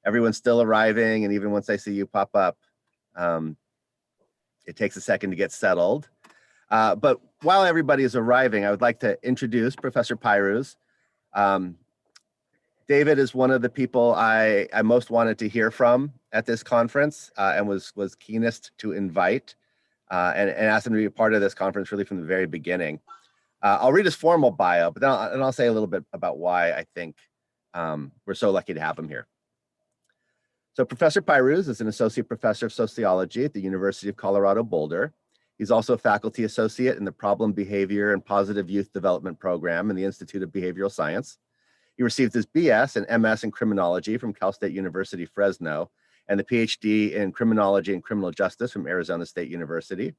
Everyone's still arriving, and even once I see you pop up, it takes a second to get settled. But while everybody is arriving, I would like to introduce Professor Pyrus. David is one of the people I most wanted to hear from at this conference, and was keenest to invite, and asked him to be a part of this conference really from the very beginning. I'll read his formal bio, but then I'll say a little bit about why I think we're so lucky to have him here. So Professor Pyrus is an associate professor of sociology at the University of Colorado Boulder. He's also a faculty associate in the Problem Behavior and Positive Youth Development Program in the Institute of Behavioral Science. He received his BS and MS in criminology from Cal State University, Fresno, and the PhD in criminology and criminal justice from Arizona State University.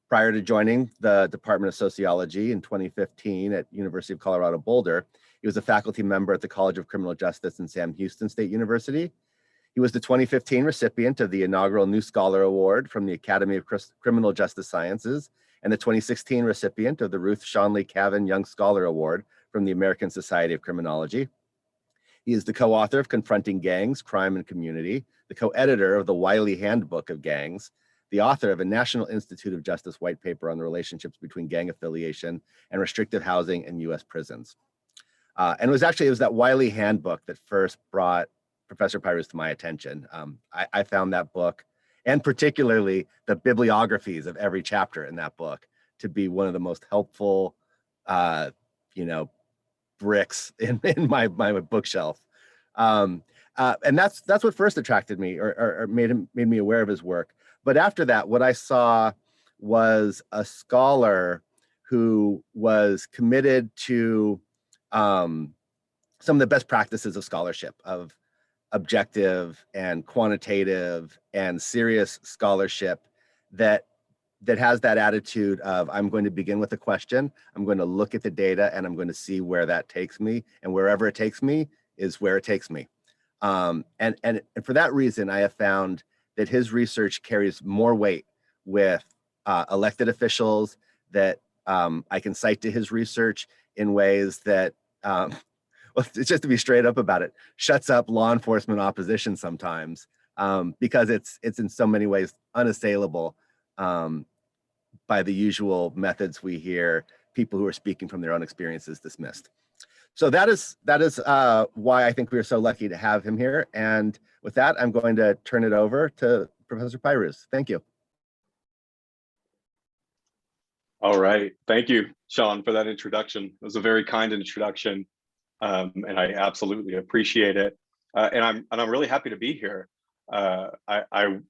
Prior to joining the Department of Sociology in 2015 at University of Colorado Boulder, he was a faculty member at the College of Criminal Justice in Sam Houston State University. He was the 2015 recipient of the inaugural New Scholar Award from the Academy of Criminal Justice Sciences and the 2016 recipient of the Ruth Shanley Cavan Young Scholar Award from the American Society of Criminology. He is the co-author of Confronting Gangs, Crime and Community, the co-editor of the Wiley Handbook of Gangs, the author of a National Institute of Justice white paper on the relationships between gang affiliation and restrictive housing in US prisons. And it was that Wiley Handbook that first brought Professor Pyrus to my attention. I found that book, and particularly the bibliographies of every chapter in that book, to be one of the most helpful, bricks in my bookshelf. And that's what first attracted me, or made me aware of his work. But after that, what I saw was a scholar who was committed to some of the best practices of scholarship, of objective and quantitative and serious scholarship that has that attitude of, I'm going to begin with a question, I'm going to look at the data, and I'm going to see where that takes me, and wherever it takes me is where it takes me. And for that reason, I have found that his research carries more weight with elected officials, that I can cite to his research in ways that, well, just to be straight up about it, shuts up law enforcement opposition sometimes, because it's in so many ways unassailable by the usual methods we hear people who are speaking from their own experiences dismissed. So that is why I think we are so lucky to have him here. And with that, I'm going to turn it over to Professor Pyrus. Thank you. All right. Thank you, Sean, for that introduction. It was a very kind introduction, and I absolutely appreciate it. And I'm really happy to be here. Andrea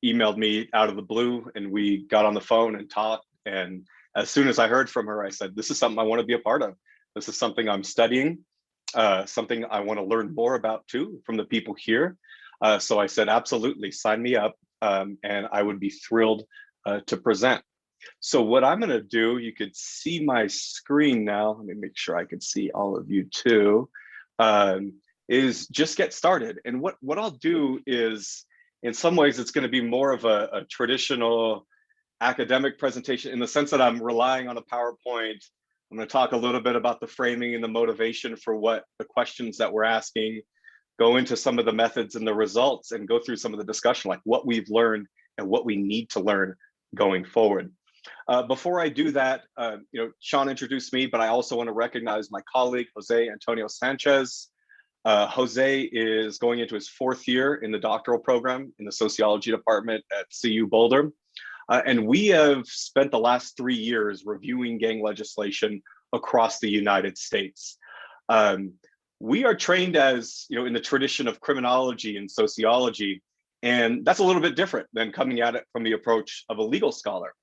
emailed me out of the blue, and we got on the phone and talked. And as soon as I heard from her, I said, this is something I want to be a part of. This is something I'm studying, something I want to learn more about too from the people here. So I said, absolutely, sign me up, and I would be thrilled to present. So what I'm going to do, you could see my screen now. Let me make sure I can see all of you too, is just get started. And what I'll do is, in some ways, it's going to be more of a traditional academic presentation in the sense that I'm relying on a PowerPoint. I'm going to talk a little bit about the framing and the motivation for what the questions that we're asking, go into some of the methods and the results, and go through some of the discussion, like what we've learned and what we need to learn going forward. Before I do that, Sean introduced me, but I also want to recognize my colleague, Jose Antonio Sanchez. Jose is going into his 4th year in the doctoral program in the sociology department at CU Boulder. And we have spent the last 3 years reviewing gang legislation across the United States. We are trained as, in the tradition of criminology and sociology, and that's a little bit different than coming at it from the approach of a legal scholar.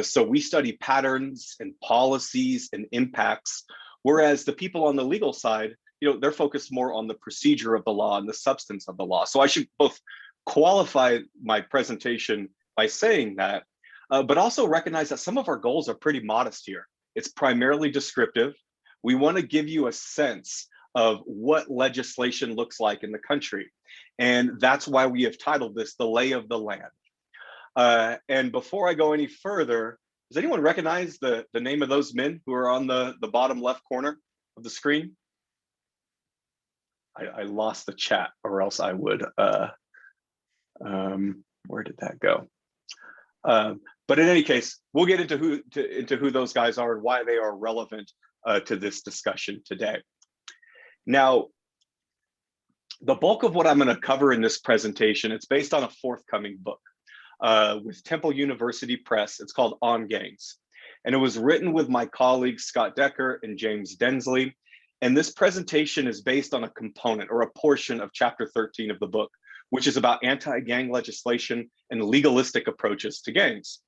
So we study patterns and policies and impacts, whereas the people on the legal side, they're focused more on the procedure of the law and the substance of the law. So I should both qualify my presentation by saying that, but also recognize that some of our goals are pretty modest here. It's primarily descriptive. We want to give you a sense of what legislation looks like in the country. And that's why we have titled this The Lay of the Land. And before I go any further, does anyone recognize the name of those men who are on the bottom left corner of the screen? I lost the chat, or else I would, where did that go? But in any case, we'll get into who those guys are and why they are relevant to this discussion today. Now, the bulk of what I'm going to cover in this presentation, it's based on a forthcoming book with Temple University Press. It's called On Gangs. And it was written with my colleagues, Scott Decker and James Densley. And this presentation is based on a component or a portion of chapter 13 of the book, which is about anti-gang legislation and legalistic approaches to gangs.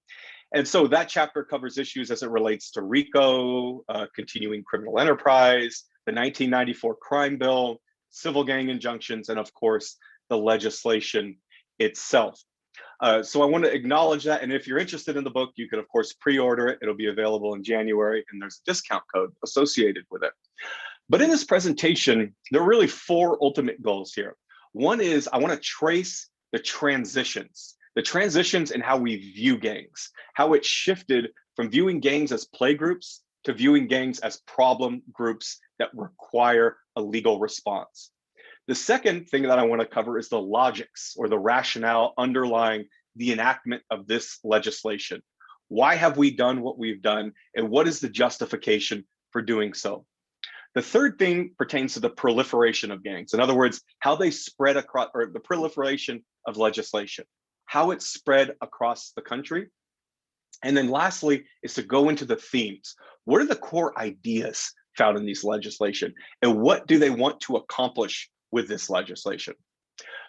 And so that chapter covers issues as it relates to RICO, continuing criminal enterprise, the 1994 crime bill, civil gang injunctions, and of course, the legislation itself. So I want to acknowledge that. And if you're interested in the book, you can, of course, pre-order it. It'll be available in January, and there's a discount code associated with it. But in this presentation, there are really four ultimate goals here. One is I want to trace the transitions in how we view gangs, how it shifted from viewing gangs as play groups to viewing gangs as problem groups that require a legal response. The second thing that I want to cover is the logics or the rationale underlying the enactment of this legislation. Why have we done what we've done, and what is the justification for doing so? The third thing pertains to the proliferation of gangs. In other words, how they spread across, or the proliferation of legislation, how it spread across the country. And then lastly is to go into the themes. What are the core ideas found in these legislation, and what do they want to accomplish with this legislation?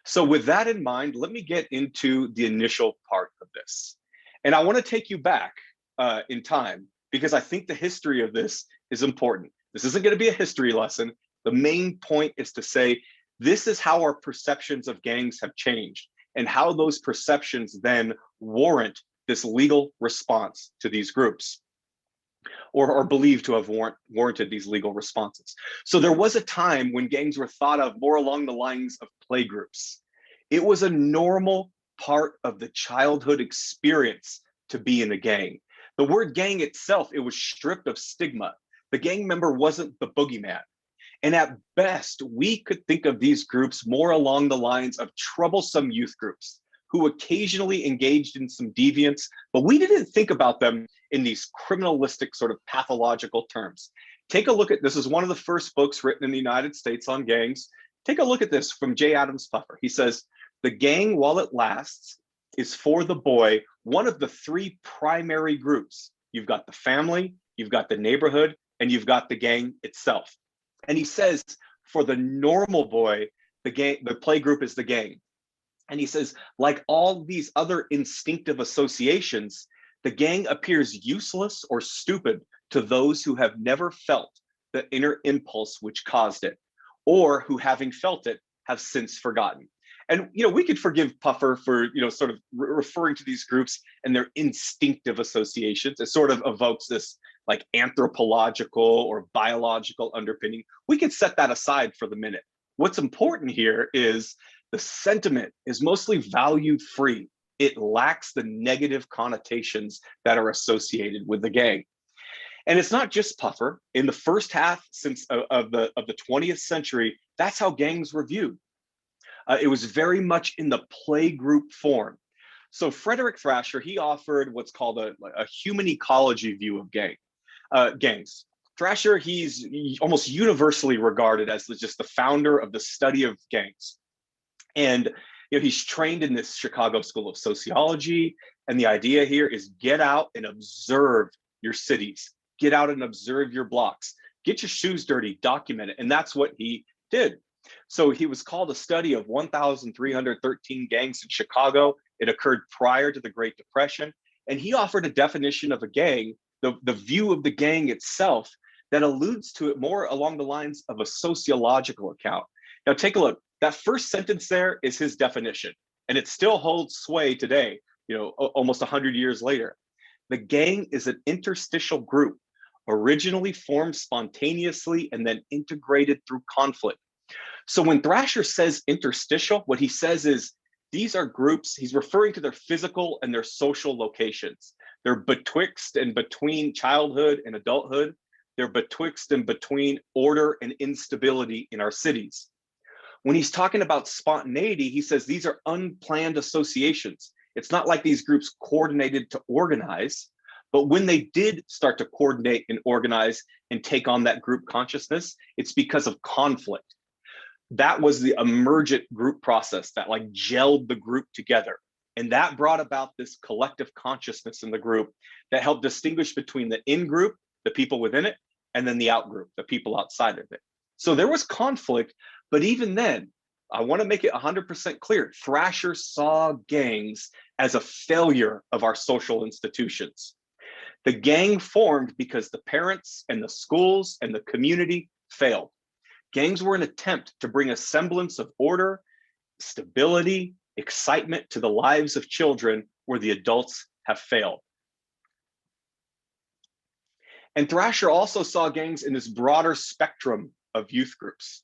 So with that in mind, let me get into the initial part of this. And I want to take you back in time, because I think the history of this is important. This isn't going to be a history lesson. The main point is to say, this is how our perceptions of gangs have changed, and how those perceptions then warrant this legal response to these groups, or are believed to have warranted these legal responses. So there was a time when gangs were thought of more along the lines of play groups. It was a normal part of the childhood experience to be in a gang. The word gang itself, it was stripped of stigma. The gang member wasn't the boogeyman. And at best, we could think of these groups more along the lines of troublesome youth groups who occasionally engaged in some deviance, but we didn't think about them in these criminalistic sort of pathological terms. Take a look at, this is one of the first books written in the United States on gangs. Take a look at this from J. Adams Puffer. He says, the gang, while it lasts, is for the boy one of the three primary groups. You've got the family, you've got the neighborhood, and you've got the gang itself. And he says, for the normal boy, the play group is the gang. And he says, like all these other instinctive associations, the gang appears useless or stupid to those who have never felt the inner impulse which caused it, or who, having felt it, have since forgotten. And we could forgive Puffer for sort of referring to these groups and their instinctive associations. It sort of evokes this like anthropological or biological underpinning. We could set that aside for the minute. What's important here is the sentiment is mostly value-free. It lacks the negative connotations that are associated with the gang. And it's not just Puffer. In the first half of the 20th century, that's how gangs were viewed. It was very much in the play group form. So Frederick Thrasher, he offered what's called a human ecology view of gangs. Thrasher, he's almost universally regarded as just the founder of the study of gangs. And he's trained in this Chicago School of Sociology. And the idea here is get out and observe your cities. Get out and observe your blocks. Get your shoes dirty, document it. And that's what he did. So he was called a study of 1,313 gangs in Chicago. It occurred prior to the Great Depression. And he offered a definition of a gang, the view of the gang itself, that alludes to it more along the lines of a sociological account. Now take a look. That first sentence there is his definition, and it still holds sway today, almost 100 years later. The gang is an interstitial group, originally formed spontaneously and then integrated through conflict. So when Thrasher says interstitial, what he says is these are groups, he's referring to their physical and their social locations. They're betwixt and between childhood and adulthood. They're betwixt and between order and instability in our cities. When he's talking about spontaneity, he says these are unplanned associations. It's not like these groups coordinated to organize, but when they did start to coordinate and organize and take on that group consciousness, it's because of conflict. That was the emergent group process that like gelled the group together. And that brought about this collective consciousness in the group that helped distinguish between the in-group, the people within it, and then the out-group, the people outside of it. So there was conflict, but even then, I want to make it 100% clear, Thrasher saw gangs as a failure of our social institutions. The gang formed because the parents and the schools and the community failed. Gangs were an attempt to bring a semblance of order, stability, excitement to the lives of children where the adults have failed. And Thrasher also saw gangs in this broader spectrum of youth groups.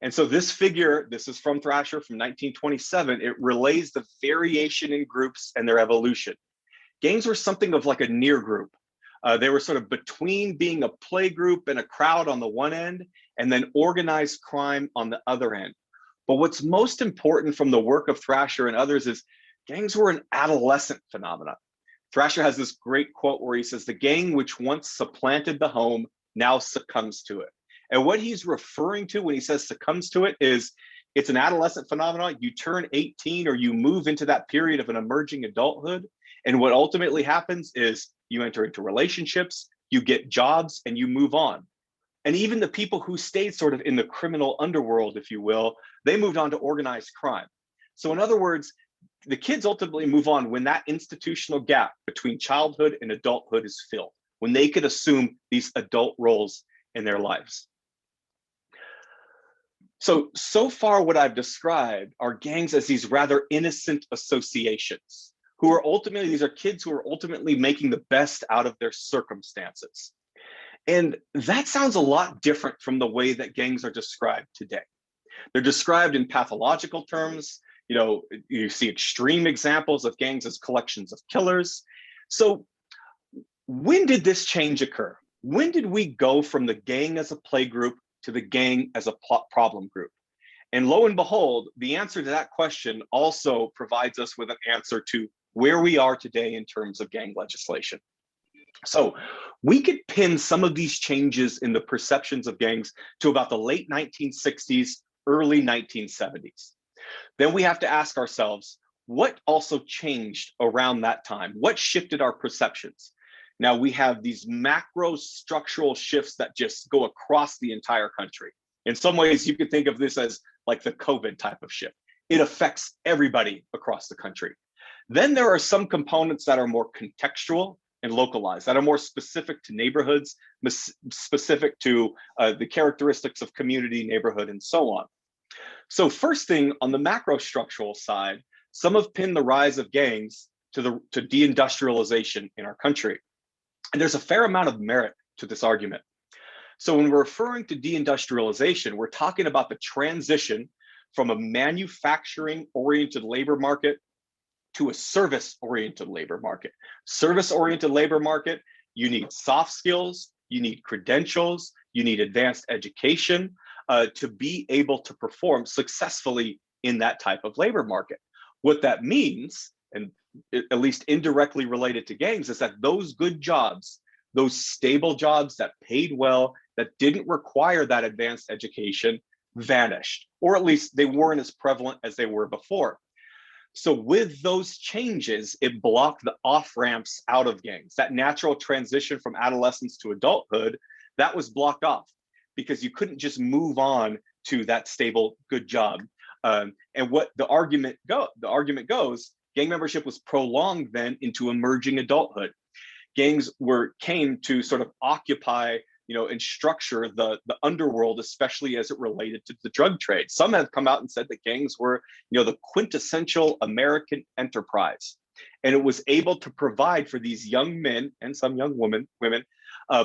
And so this figure, this is from Thrasher from 1927, it relays the variation in groups and their evolution. Gangs were something of like a near group. They were sort of between being a play group and a crowd on the one end, and then organized crime on the other end. But what's most important from the work of Thrasher and others is gangs were an adolescent phenomenon. Thrasher has this great quote where he says, "The gang which once supplanted the home now succumbs to it." And what he's referring to when he says succumbs to it is it's an adolescent phenomenon. You turn 18 or you move into that period of an emerging adulthood. And what ultimately happens is you enter into relationships, you get jobs, and you move on. And even the people who stayed sort of in the criminal underworld, if you will, they moved on to organized crime. So in other words, the kids ultimately move on when that institutional gap between childhood and adulthood is filled, when they could assume these adult roles in their lives. So far what I've described are gangs as these rather innocent associations who are ultimately, these are kids who are ultimately making the best out of their circumstances. And that sounds a lot different from the way that gangs are described today. They're described in pathological terms. You know, you see extreme examples of gangs as collections of killers. So when did this change occur? When did we go from the gang as a play group to the gang as a problem group? And lo and behold, the answer to that question also provides us with an answer to where we are today in terms of gang legislation. So we could pin some of these changes in the perceptions of gangs to about the late 1960s, early 1970s. Then we have to ask ourselves, what also changed around that time? What shifted our perceptions? Now we have these macro structural shifts that just go across the entire country. In some ways, you could think of this as like the COVID type of shift. It affects everybody across the country. Then there are some components that are more contextual and localized, that are more specific to neighborhoods, specific to the characteristics of community, neighborhood, and so on. So first thing, on the macro structural side, some have pinned the rise of gangs to deindustrialization in our country. And there's a fair amount of merit to this argument. So when we're referring to deindustrialization, we're talking about the transition from a manufacturing-oriented labor market to a service-oriented labor market. Service-oriented labor market, you need soft skills, you need credentials, you need advanced education to be able to perform successfully in that type of labor market. What that means, and at least indirectly related to gangs, is that those good jobs, those stable jobs that paid well, that didn't require that advanced education, vanished, or at least they weren't as prevalent as they were before. So with those changes, it blocked the off-ramps out of gangs. That natural transition from adolescence to adulthood, that was blocked off because you couldn't just move on to that stable, good job. And what the argument goes, gang membership was prolonged then into emerging adulthood. Gangs came to sort of occupy, and structure the underworld, especially as it related to the drug trade. Some have come out and said that gangs were, the quintessential American enterprise. And it was able to provide for these young men and some young women,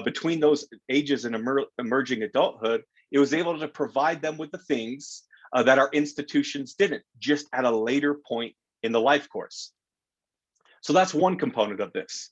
between those ages and emerging adulthood, it was able to provide them with the things that our institutions didn't, just at a later point in the life course. So that's one component of this.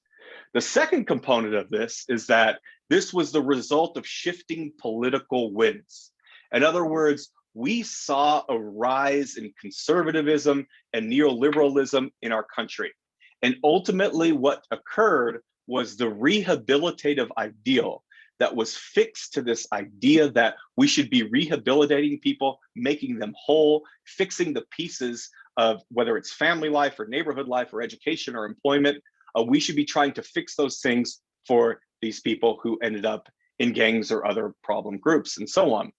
The second component of this is that this was the result of shifting political winds. In other words, we saw a rise in conservatism and neoliberalism in our country. And ultimately, what occurred was the rehabilitative ideal that was fixed to this idea that we should be rehabilitating people, making them whole, fixing the pieces of whether it's family life or neighborhood life or education or employment. We should be trying to fix those things for these people who ended up in gangs or other problem groups and so on.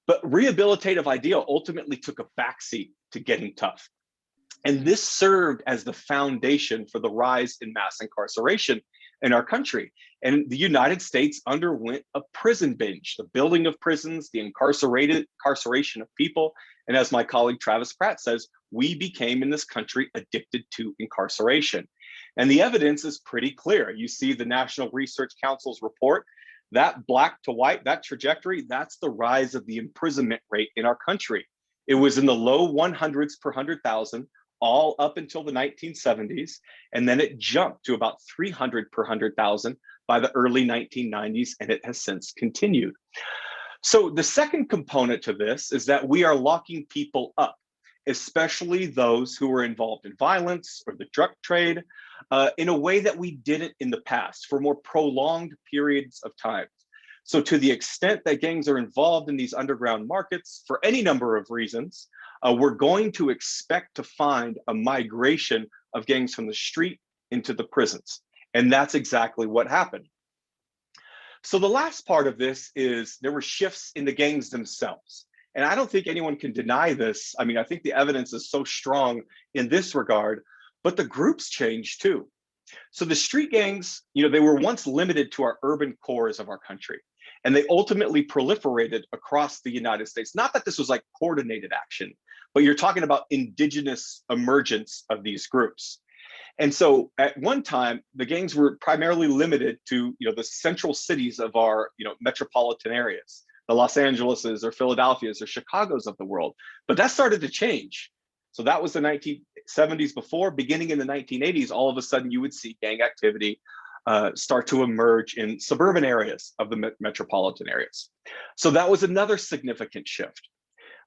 But rehabilitative ideal ultimately took a backseat to getting tough. And this served as the foundation for the rise in mass incarceration in our country. And the United States underwent a prison binge, the building of prisons, the incarceration of people. And as my colleague Travis Pratt says, we became in this country addicted to incarceration. And the evidence is pretty clear. You see the National Research Council's report, that black to white, that trajectory, that's the rise of the imprisonment rate in our country. It was in the low 100s per 100,000, all up until the 1970s. And then it jumped to about 300 per 100,000 by the early 1990s, and it has since continued. So the second component to this is that we are locking people up, especially those who were involved in violence or the drug trade, in a way that we didn't in the past for more prolonged periods of time. So to the extent that gangs are involved in these underground markets for any number of reasons, we're going to expect to find a migration of gangs from the street into the prisons. And that's exactly what happened. So the last part of this is there were shifts in the gangs themselves. And I don't think anyone can deny this. I mean, I think the evidence is so strong in this regard, but the groups changed too. So the street gangs, they were once limited to our urban cores of our country, and they ultimately proliferated across the United States. Not that this was like coordinated action, but you're talking about indigenous emergence of these groups. And so at one time, the gangs were primarily limited to, the central cities of our, metropolitan areas, the Los Angeleses or Philadelphias or Chicago's of the world. But that started to change. So that was the 1970s before. Beginning in the 1980s, all of a sudden you would see gang activity start to emerge in suburban areas of the metropolitan areas. So that was another significant shift.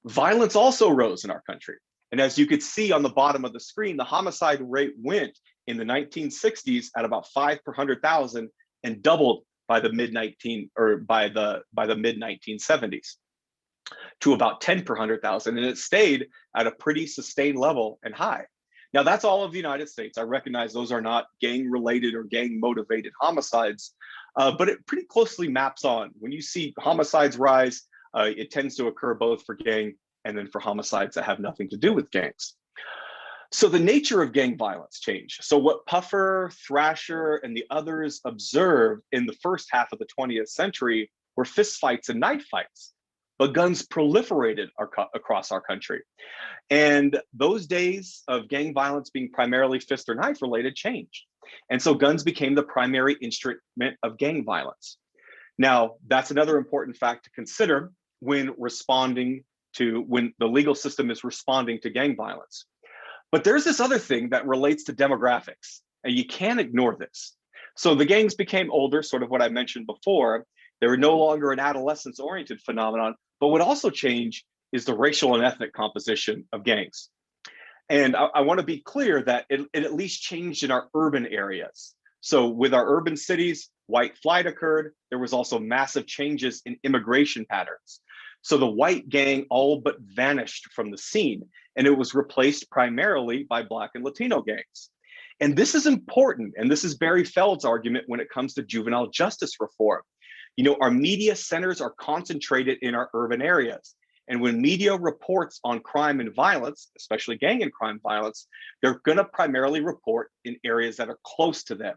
Violence also rose in our country. And as you could see on the bottom of the screen, the homicide rate went in the 1960s at about 5 per 100,000 and doubled by the mid 1970s to about 10 per 100,000, and it stayed at a pretty sustained level and high. Now that's all of the United States. I recognize those are not gang-related or gang-motivated homicides, but it pretty closely maps on. When you see homicides rise, it tends to occur both for gang and then for homicides that have nothing to do with gangs. So the nature of gang violence changed. So what Puffer, Thrasher, and the others observed in the first half of the 20th century were fistfights and knife fights, but guns proliferated across our country. And those days of gang violence being primarily fist or knife related changed. And so guns became the primary instrument of gang violence. Now, that's another important fact to consider when the legal system is responding to gang violence. But there's this other thing that relates to demographics, and you can't ignore this. So the gangs became older, sort of what I mentioned before. They were no longer an adolescence-oriented phenomenon, but what also changed is the racial and ethnic composition of gangs. And I want to be clear that it at least changed in our urban areas. So with our urban cities, white flight occurred. There was also massive changes in immigration patterns. So the white gang all but vanished from the scene, and it was replaced primarily by Black and Latino gangs. And this is important, and this is Barry Feld's argument when it comes to juvenile justice reform. Our media centers are concentrated in our urban areas. And when media reports on crime and violence, especially gang and crime violence, they're going to primarily report in areas that are close to them.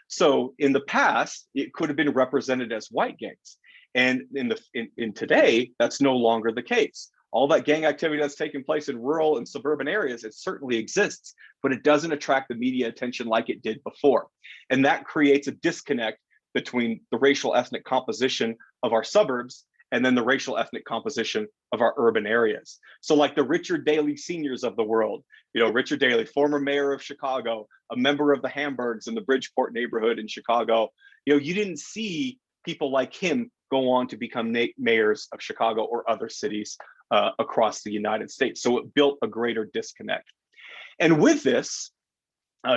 So in the past, it could have been represented as white gangs. And in today, that's no longer the case. All that gang activity that's taking place in rural and suburban areas, it certainly exists, but it doesn't attract the media attention like it did before. And that creates a disconnect between the racial ethnic composition of our suburbs and then the racial ethnic composition of our urban areas. So like the Richard Daley seniors of the world, Richard Daley, former mayor of Chicago, a member of the Hamburgs in the Bridgeport neighborhood in Chicago, you didn't see people like him go on to become mayors of Chicago or other cities across the United States. So it built a greater disconnect. And with this,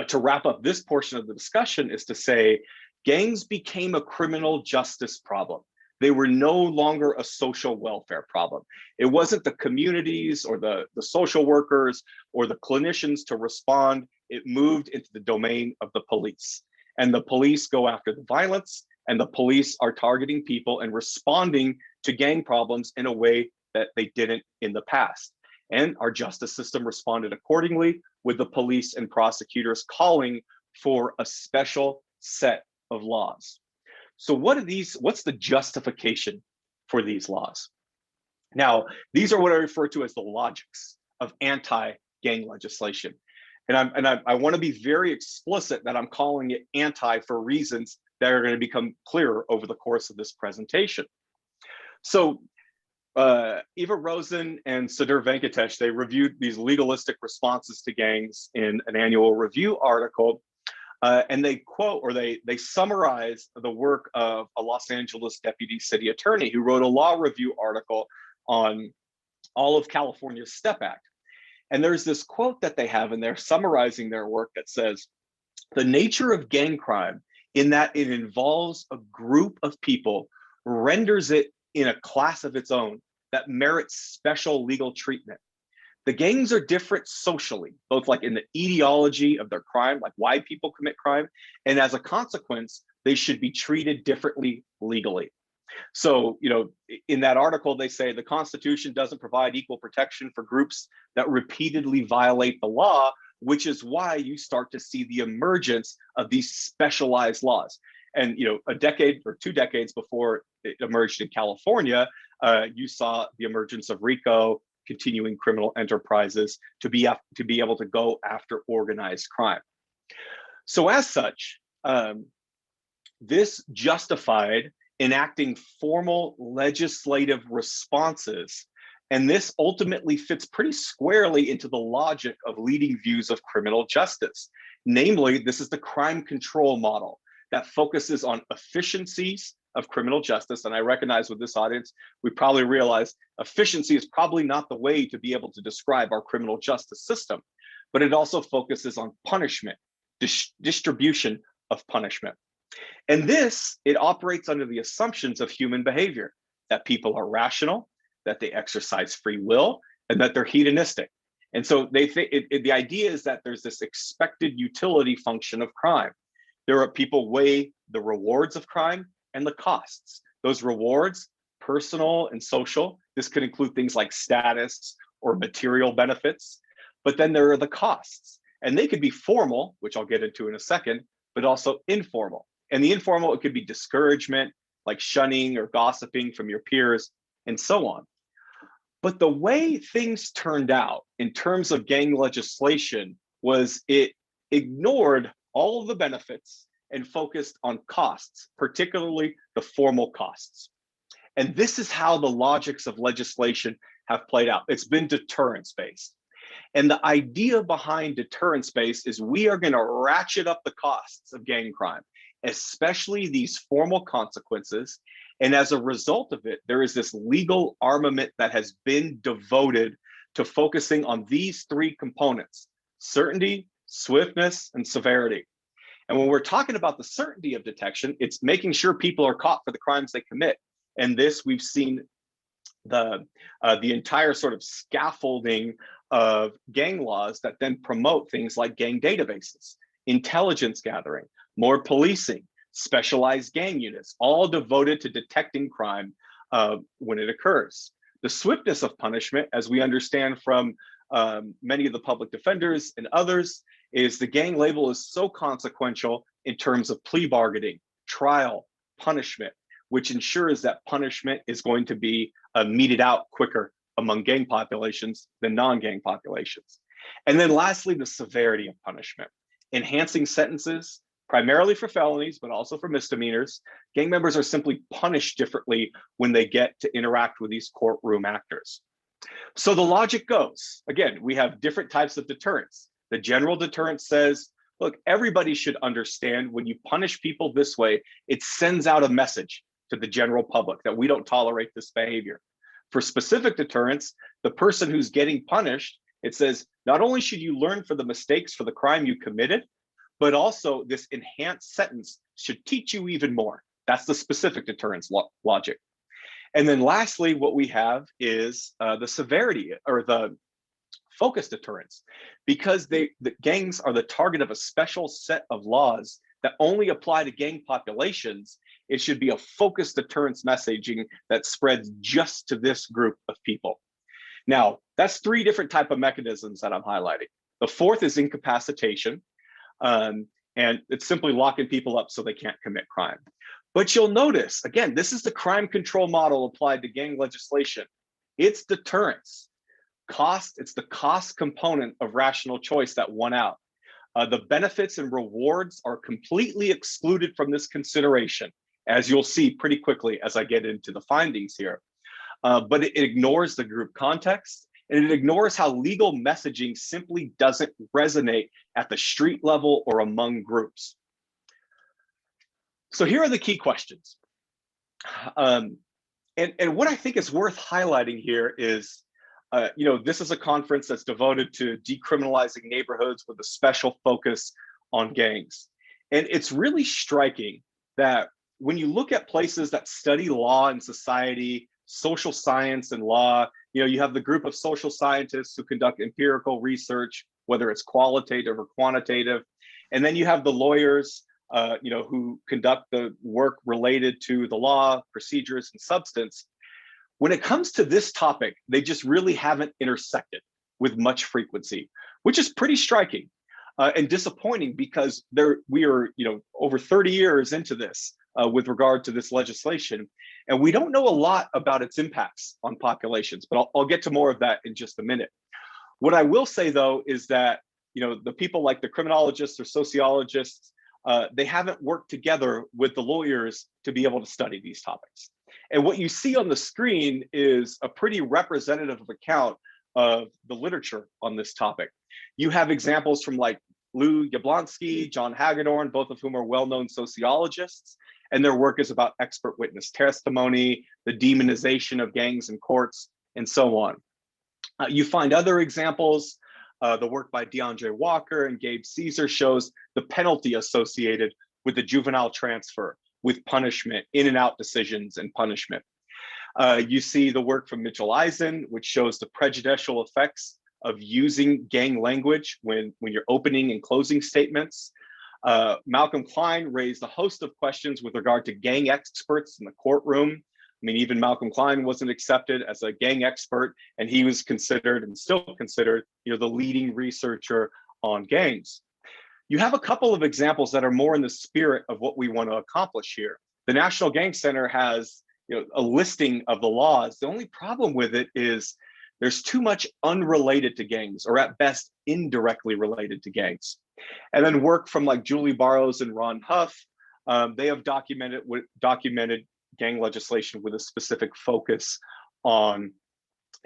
to wrap up this portion of the discussion, is to say gangs became a criminal justice problem. They were no longer a social welfare problem. It wasn't the communities or the social workers or the clinicians to respond. It moved into the domain of the police. And the police go after the violence, and the police are targeting people and responding to gang problems in a way that they didn't in the past. And our justice system responded accordingly, with the police and prosecutors calling for a special set of laws. So what's the justification for these laws? Now, these are what I refer to as the logics of anti-gang legislation. And I want to be very explicit that I'm calling it anti for reasons that are going to become clearer over the course of this presentation. So Eva Rosen and Sudhir Venkatesh, they reviewed these legalistic responses to gangs in an annual review article, and they quote, or they summarize the work of a Los Angeles deputy city attorney who wrote a law review article on all of California's STEP Act. And there's this quote that they have, and they're summarizing their work that says, the nature of gang crime in that it involves a group of people renders it in a class of its own that merits special legal treatment. The gangs are different socially, both like in the etiology of their crime, like why people commit crime, and as a consequence, they should be treated differently legally. So, in that article, they say the Constitution doesn't provide equal protection for groups that repeatedly violate the law, which is why you start to see the emergence of these specialized laws. And, a decade or 2 decades before it emerged in California, you saw the emergence of RICO, continuing criminal enterprises, to be able to go after organized crime. So as such, this justified enacting formal legislative responses. And this ultimately fits pretty squarely into the logic of leading views of criminal justice. Namely, this is the crime control model that focuses on efficiencies of criminal justice. And I recognize with this audience, we probably realize efficiency is probably not the way to be able to describe our criminal justice system, but it also focuses on punishment, distribution of punishment. And this, it operates under the assumptions of human behavior, that people are rational, that they exercise free will, and that they're hedonistic. And so they think the idea is that there's this expected utility function of crime. There are people weigh the rewards of crime and the costs. Those rewards, personal and social, this could include things like status or material benefits, but then there are the costs. And they could be formal, which I'll get into in a second, but also informal. And the informal, it could be discouragement, like shunning or gossiping from your peers, and so on. But the way things turned out in terms of gang legislation was it ignored all of the benefits and focused on costs, particularly the formal costs. And this is how the logics of legislation have played out. It's been deterrence-based. And the idea behind deterrence-based is we are going to ratchet up the costs of gang crime, especially these formal consequences. And as a result of it, there is this legal armament that has been devoted to focusing on these 3 components: certainty, swiftness, and severity. And when we're talking about the certainty of detection, it's making sure people are caught for the crimes they commit. And this, we've seen the entire sort of scaffolding of gang laws that then promote things like gang databases, intelligence gathering, more policing, specialized gang units, all devoted to detecting crime when it occurs. The swiftness of punishment, as we understand from many of the public defenders and others, is the gang label is so consequential in terms of plea bargaining, trial, punishment, which ensures that punishment is going to be meted out quicker among gang populations than non-gang populations. And then lastly, the severity of punishment, enhancing sentences, primarily for felonies, but also for misdemeanors. Gang members are simply punished differently when they get to interact with these courtroom actors. So the logic goes, again, we have different types of deterrence. The general deterrence says, look, everybody should understand when you punish people this way, it sends out a message to the general public that we don't tolerate this behavior. For specific deterrence, the person who's getting punished, it says, not only should you learn for the mistakes for the crime you committed, but also this enhanced sentence should teach you even more. That's the specific deterrence logic. And then lastly, what we have is the severity or the focus deterrence, because the gangs are the target of a special set of laws that only apply to gang populations. It should be a focused deterrence messaging that spreads just to this group of people. Now, that's three different type of mechanisms that I'm highlighting. The fourth is incapacitation, and it's simply locking people up so they can't commit crime. But you'll notice, again, this is the crime control model applied to gang legislation. It's deterrence. Cost, it's the cost component of rational choice that won out. The benefits and rewards are completely excluded from this consideration, as you'll see pretty quickly as I get into the findings here. But it ignores the group context, and it ignores how legal messaging simply doesn't resonate at the street level or among groups. So here are the key questions. And what I think is worth highlighting here is, this is a conference that's devoted to decriminalizing neighborhoods with a special focus on gangs. And it's really striking that when you look at places that study law and society, social science and law, you have the group of social scientists who conduct empirical research, whether it's qualitative or quantitative. And then you have the lawyers, who conduct the work related to the law, procedures, and substance. When it comes to this topic, they just really haven't intersected with much frequency, which is pretty striking and disappointing, because we are over 30 years into this with regard to this legislation, and we don't know a lot about its impacts on populations, but I'll get to more of that in just a minute. What I will say, though, is that the people like the criminologists or sociologists, they haven't worked together with the lawyers to be able to study these topics. And what you see on the screen is a pretty representative account of the literature on this topic. You have examples from like Lou Yablonsky, John Hagedorn, both of whom are well-known sociologists, and their work is about expert witness testimony, the demonization of gangs in courts, and so on. You find other examples. The work by DeAndre Walker and Gabe Caesar shows the penalty associated with the juvenile transfer, with punishment, in and out decisions and punishment. You see the work from Mitchell Eisen, which shows the prejudicial effects of using gang language when you're opening and closing statements. Malcolm Klein raised a host of questions with regard to gang experts in the courtroom. I mean, even Malcolm Klein wasn't accepted as a gang expert, and he was considered and still considered, the leading researcher on gangs. You have a couple of examples that are more in the spirit of what we want to accomplish here. The National Gang Center has a listing of the laws. The only problem with it is there's too much unrelated to gangs, or at best indirectly related to gangs. And then work from like Julie Barrows and Ron Huff, they have documented gang legislation with a specific focus on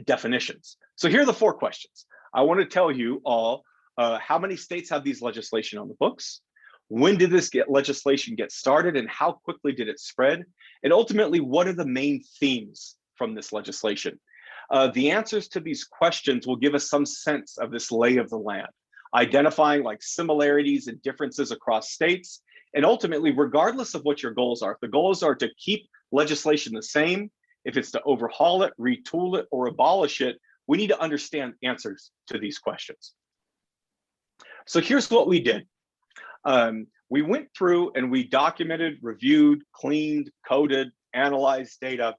definitions. So here are the four questions. I want to tell you all, how many states have these legislation on the books? When did this legislation get started, and how quickly did it spread? And ultimately, what are the main themes from this legislation? The answers to these questions will give us some sense of this lay of the land, identifying like similarities and differences across states. And ultimately, regardless of what your goals are, if the goals are to keep legislation the same, if it's to overhaul it, retool it, or abolish it, we need to understand answers to these questions. So here's what we did. We went through and we documented, reviewed, cleaned, coded, analyzed data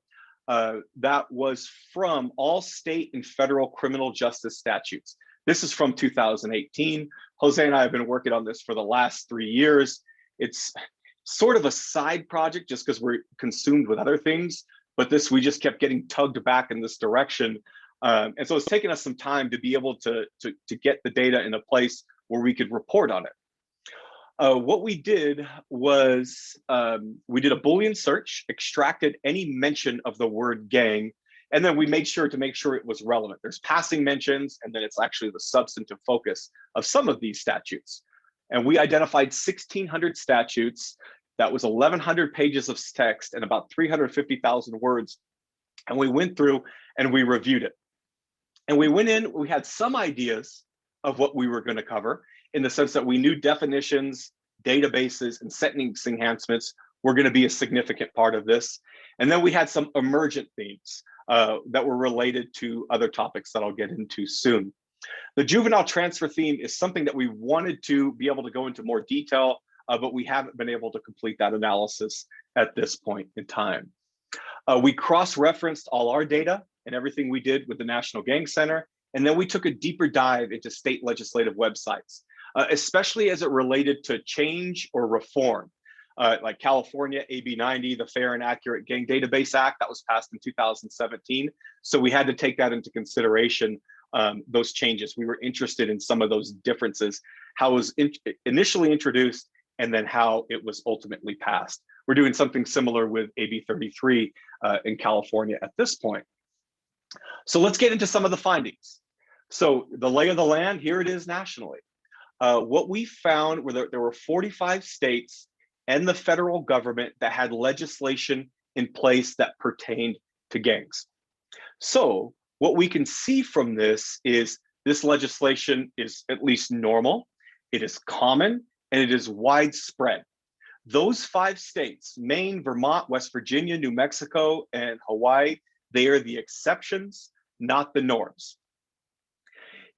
that was from all state and federal criminal justice statutes. This is from 2018. Jose and I have been working on this for the last 3 years. It's sort of a side project just because we're consumed with other things, but we just kept getting tugged back in this direction. And so it's taken us some time to be able to get the data in a place where we could report on it. What we did was we did a Boolean search, extracted any mention of the word gang, and then we made sure it was relevant. There's passing mentions, and then it's actually the substantive focus of some of these statutes. And we identified 1,600 statutes. That was 1,100 pages of text and about 350,000 words. And we went through and we reviewed it. And we went in, we had some ideas of what we were going to cover, in the sense that we knew definitions, databases, and sentence enhancements were going to be a significant part of this. And then we had some emergent themes that were related to other topics that I'll get into soon. The juvenile transfer theme is something that we wanted to be able to go into more detail, but we haven't been able to complete that analysis at this point in time. We cross-referenced all our data and everything we did with the National Gang Center, and then we took a deeper dive into state legislative websites, especially as it related to change or reform. Like California AB 90, the Fair and Accurate Gang Database Act that was passed in 2017. So we had to take that into consideration, those changes. We were interested in some of those differences, how it was initially introduced and then how it was ultimately passed. We're doing something similar with AB 33 in California at this point. So let's get into some of the findings. So the lay of the land, here it is nationally. What we found were that there were 45 states and the federal government that had legislation in place that pertained to gangs. So what we can see from this is this legislation is at least normal, it is common, and it is widespread. Those 5 states, Maine, Vermont, West Virginia, New Mexico, and Hawaii, they are the exceptions, not the norms.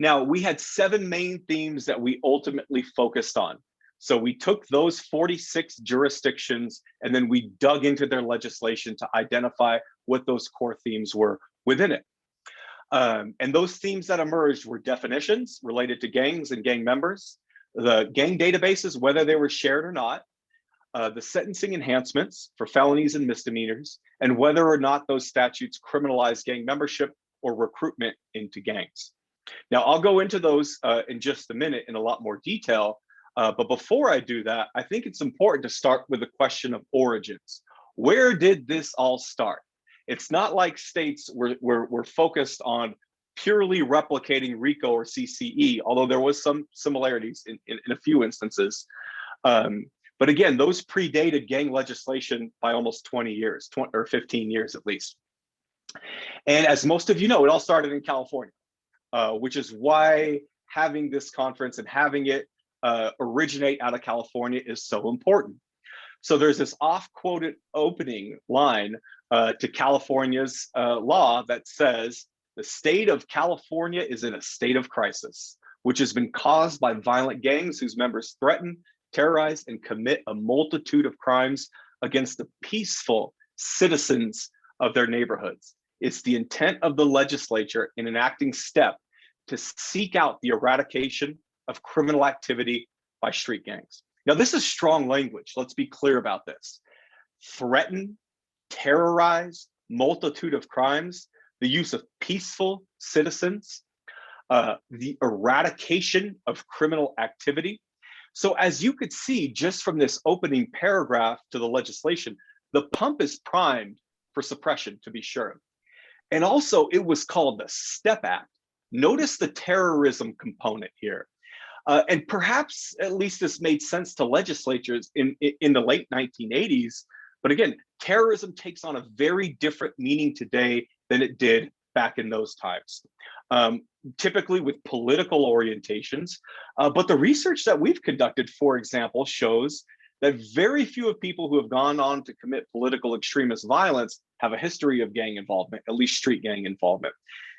Now, we had 7 main themes that we ultimately focused on. So we took those 46 jurisdictions and then we dug into their legislation to identify what those core themes were within it. And those themes that emerged were definitions related to gangs and gang members, the gang databases, whether they were shared or not, the sentencing enhancements for felonies and misdemeanors, and whether or not those statutes criminalize gang membership or recruitment into gangs. Now, I'll go into those in just a minute in a lot more detail, but before I do that, I think it's important to start with the question of origins. Where did this all start? It's not like states were focused on purely replicating RICO or CCE, although there was some similarities in a few instances. But again, those predated gang legislation by almost 20 years, or 15 years at least. And as most of you know, it all started in California, which is why having this conference and having it originate out of California is so important. So there's this oft-quoted opening line to California's law that says, the state of California is in a state of crisis, which has been caused by violent gangs whose members threaten, terrorize, and commit a multitude of crimes against the peaceful citizens of their neighborhoods. It's the intent of the legislature in enacting step to seek out the eradication of criminal activity by street gangs. Now, this is strong language. Let's be clear about this. Threaten, terrorize, multitude of crimes, the use of peaceful citizens, the eradication of criminal activity. So as you could see, just from this opening paragraph to the legislation, the pump is primed for suppression, to be sure. And also, it was called the STEP Act. Notice the terrorism component here. And perhaps at least this made sense to legislatures in the late 1980s. But again, terrorism takes on a very different meaning today than it did back in those times, typically with political orientations. But the research that we've conducted, for example, shows that very few of people who have gone on to commit political extremist violence have a history of gang involvement, at least street gang involvement.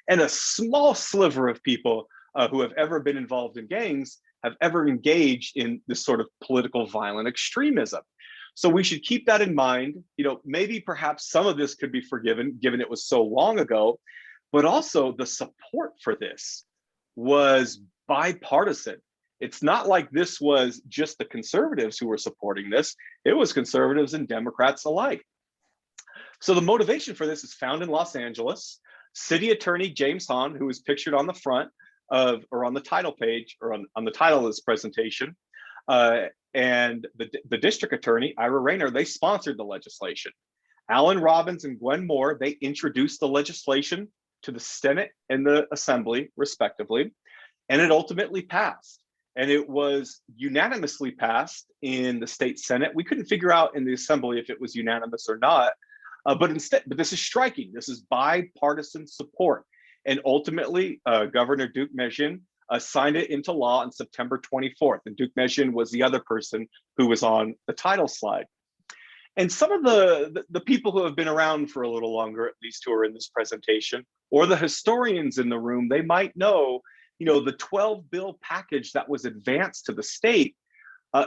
And a small sliver of people who have ever been involved in gangs have ever engaged in this sort of political violent extremism. So we should keep that in mind. You know, maybe perhaps some of this could be forgiven given it was so long ago, but also the support for this was bipartisan. It's not like this was just the conservatives who were supporting this. It was conservatives and Democrats alike. So the motivation for this is found in Los Angeles. City Attorney James Hahn, who is pictured on the front of, or on the title page, or on the title of this presentation, and the district attorney, Ira Rayner, they sponsored the legislation. Alan Robbins and Gwen Moore, they introduced the legislation to the Senate and the Assembly, respectively, and it ultimately passed. And it was unanimously passed in the state Senate. We couldn't figure out in the Assembly if it was unanimous or not, But this is striking. This is bipartisan support. And ultimately, Governor Duke Megin signed it into law on September 24th. And Duke Megin was the other person who was on the title slide. And some of the people who have been around for a little longer, at least who are in this presentation, or the historians in the room, they might know, the 12 bill package that was advanced to the state,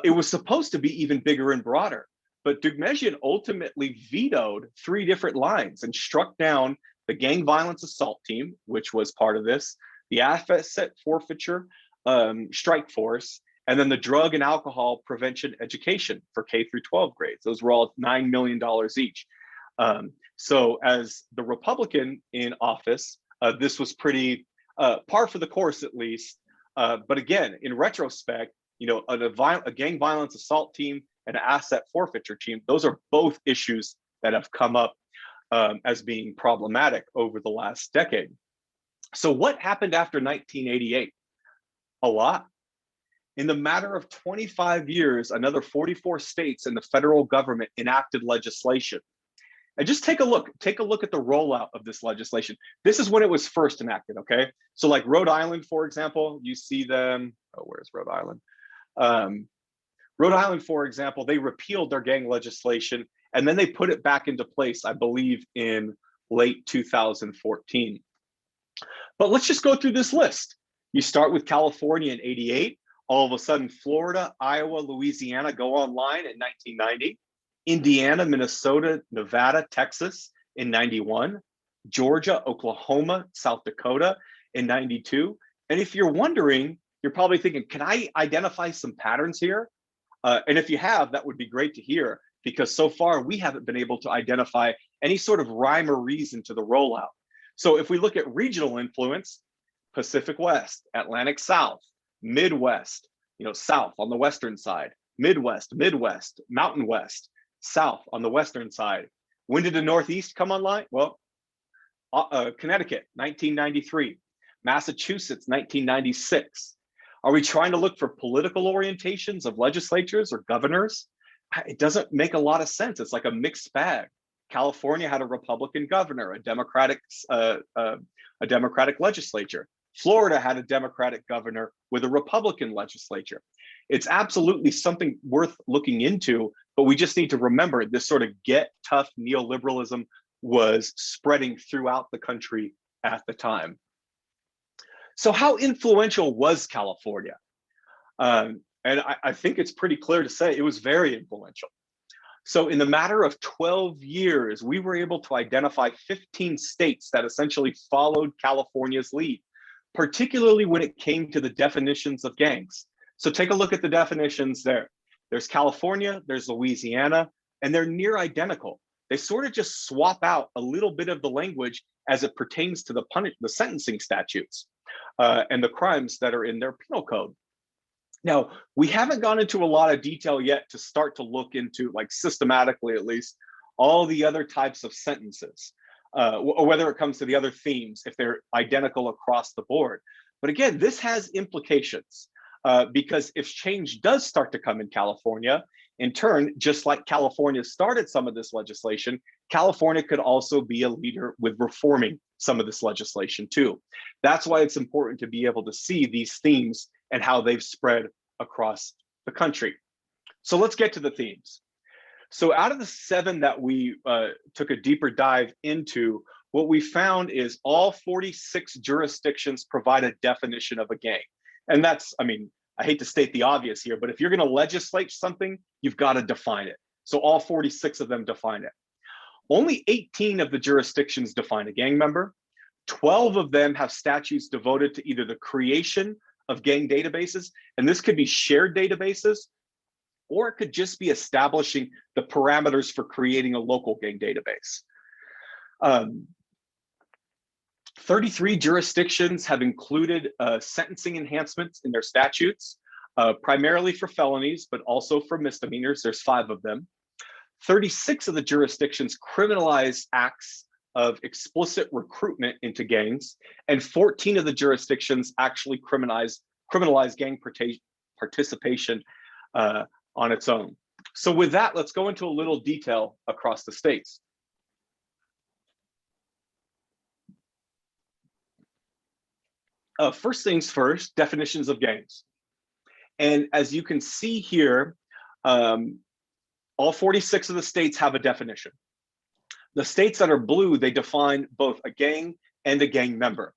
it was supposed to be even bigger and broader. But Duke Megin ultimately vetoed 3 different lines and struck down the gang violence assault team, which was part of this, the asset forfeiture strike force, and then the drug and alcohol prevention education for K through 12 grades. Those were all $9 million each. So as the Republican in office, this was pretty par for the course, at least. But again, in retrospect, a gang violence assault team and an asset forfeiture team, those are both issues that have come up as being problematic over the last decade. So what happened after 1988? A lot. In the matter of 25 years, another 44 states and the federal government enacted legislation. And just take a look at the rollout of this legislation. This is when it was first enacted, okay? So like Rhode Island, for example, you see them, where's Rhode Island? Rhode Island, for example, they repealed their gang legislation and then they put it back into place, I believe, in late 2014. But let's just go through this list. You start with California in 88. All of a sudden, Florida, Iowa, Louisiana go online in 1990. Indiana, Minnesota, Nevada, Texas in 91. Georgia, Oklahoma, South Dakota in 92. And if you're wondering, you're probably thinking, can I identify some patterns here? And if you have, that would be great to hear, because so far we haven't been able to identify any sort of rhyme or reason to the rollout. So if we look at regional influence, Pacific West, Atlantic South, Midwest, South on the western side, Midwest, Mountain West, South on the western side. When did the Northeast come online? Well, Connecticut, 1993, Massachusetts, 1996. Are we trying to look for political orientations of legislatures or governors? It doesn't make a lot of sense. It's like a mixed bag. California had a Republican governor, a Democratic legislature. Florida had a Democratic governor with a Republican legislature. It's absolutely something worth looking into, but we just need to remember this sort of get tough neoliberalism was spreading throughout the country at the time. So how influential was California? And I think it's pretty clear to say it was very influential. So in the matter of 12 years, we were able to identify 15 states that essentially followed California's lead, particularly when it came to the definitions of gangs. So take a look at the definitions there. There's California, there's Louisiana, and they're near identical. They sort of just swap out a little bit of the language as it pertains to the sentencing statutes and the crimes that are in their penal code. Now, we haven't gone into a lot of detail yet to start to look into, like systematically at least, all the other types of sentences, or whether it comes to the other themes, if they're identical across the board. But again, this has implications because if change does start to come in California, in turn, just like California started some of this legislation, California could also be a leader with reforming some of this legislation too. That's why it's important to be able to see these themes and how they've spread across the country. So let's get to the themes. So out of the 7 that we took a deeper dive into, what we found is all 46 jurisdictions provide a definition of a gang. And that's, I hate to state the obvious here, but if you're going to legislate something, you've got to define it. So all 46 of them define it. Only 18 of the jurisdictions define a gang member. 12 of them have statutes devoted to either the creation of gang databases, and this could be shared databases, or it could just be establishing the parameters for creating a local gang database. 33 jurisdictions have included sentencing enhancements in their statutes, primarily for felonies, but also for misdemeanors. There's 5 of them. 36 of the jurisdictions criminalize acts of explicit recruitment into gangs, and 14 of the jurisdictions actually criminalize gang participation on its own. So with that, let's go into a little detail across the states. First things first, definitions of gangs. And as you can see here, all 46 of the states have a definition. The states that are blue, they define both a gang and a gang member.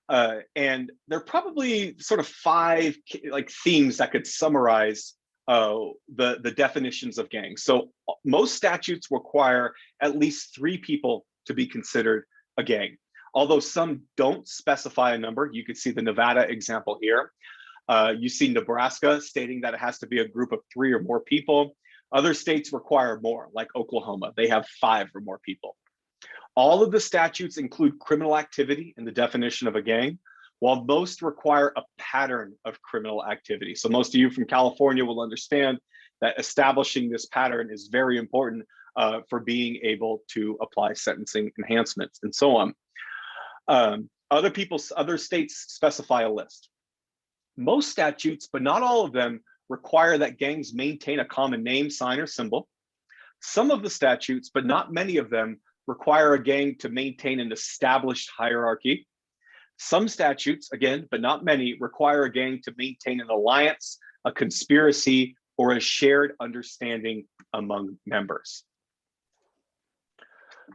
And there are probably sort of 5 like themes that could summarize the definitions of gangs. So most statutes require at least 3 people to be considered a gang. Although some don't specify a number, you can see the Nevada example here. You see Nebraska stating that it has to be a group of 3 or more people. Other states require more, like Oklahoma. They have 5 or more people. All of the statutes include criminal activity in the definition of a gang, while most require a pattern of criminal activity. So most of you from California will understand that establishing this pattern is very important for being able to apply sentencing enhancements and so on. Other states specify a list. Most statutes, but not all of them, require that gangs maintain a common name, sign, or symbol. Some of the statutes, but not many of them, require a gang to maintain an established hierarchy. Some statutes, again, but not many, require a gang to maintain an alliance, a conspiracy, or a shared understanding among members.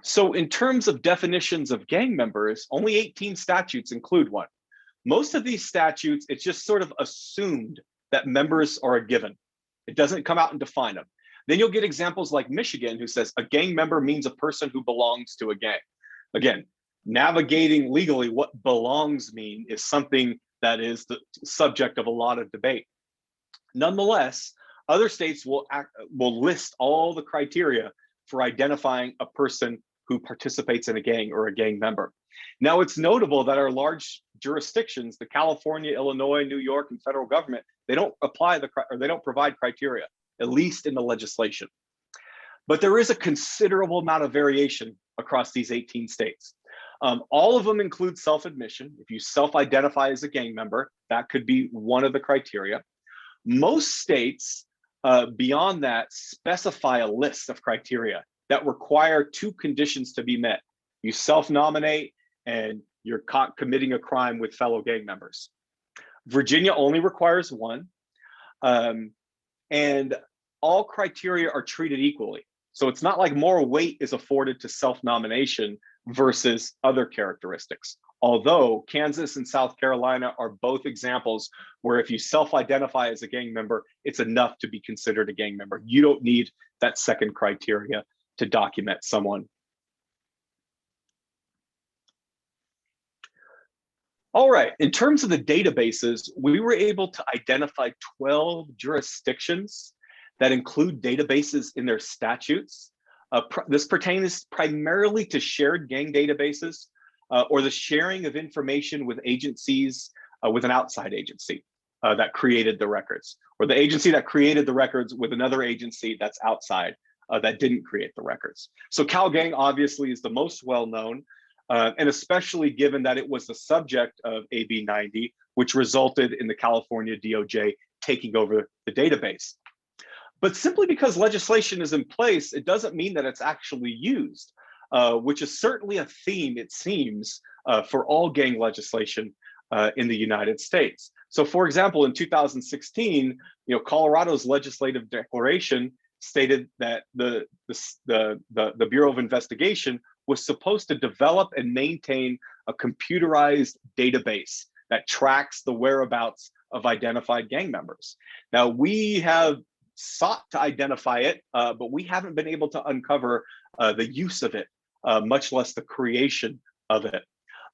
So in terms of definitions of gang members, only 18 statutes include one. Most of these statutes, it's just sort of assumed that members are a given. It doesn't come out and define them. Then you'll get examples like Michigan, who says a gang member means a person who belongs to a gang. Again, navigating legally what belongs mean is something that is the subject of a lot of debate. Nonetheless, other states will list all the criteria for identifying a person who participates in a gang or a gang member. Now, it's notable that our large jurisdictions, the California, Illinois, New York, and federal government, they don't provide criteria, at least in the legislation. But there is a considerable amount of variation across these 18 states. All of them include self-admission. If you self-identify as a gang member, that could be one of the criteria. Most states, beyond that, specify a list of criteria that require 2 conditions to be met. You self-nominate and you're caught committing a crime with fellow gang members. Virginia only requires 1. And all criteria are treated equally. So it's not like more weight is afforded to self-nomination versus other characteristics. Although Kansas and South Carolina are both examples where if you self-identify as a gang member, it's enough to be considered a gang member. You don't need that second criteria to document someone. All right, in terms of the databases, we were able to identify 12 jurisdictions that include databases in their statutes. This pertains primarily to shared gang databases or the sharing of information with agencies, with an outside agency that created the records, or the agency that created the records with another agency that's outside that didn't create the records. So CalGang obviously is the most well-known, and especially given that it was the subject of AB 90, which resulted in the California DOJ taking over the database. But simply because legislation is in place, it doesn't mean that it's actually used, which is certainly a theme, it seems, for all gang legislation in the United States. So for example, in 2016, Colorado's legislative declaration stated that the Bureau of Investigation was supposed to develop and maintain a computerized database that tracks the whereabouts of identified gang members. Now, we have sought to identify it, but we haven't been able to uncover the use of it, much less the creation of it.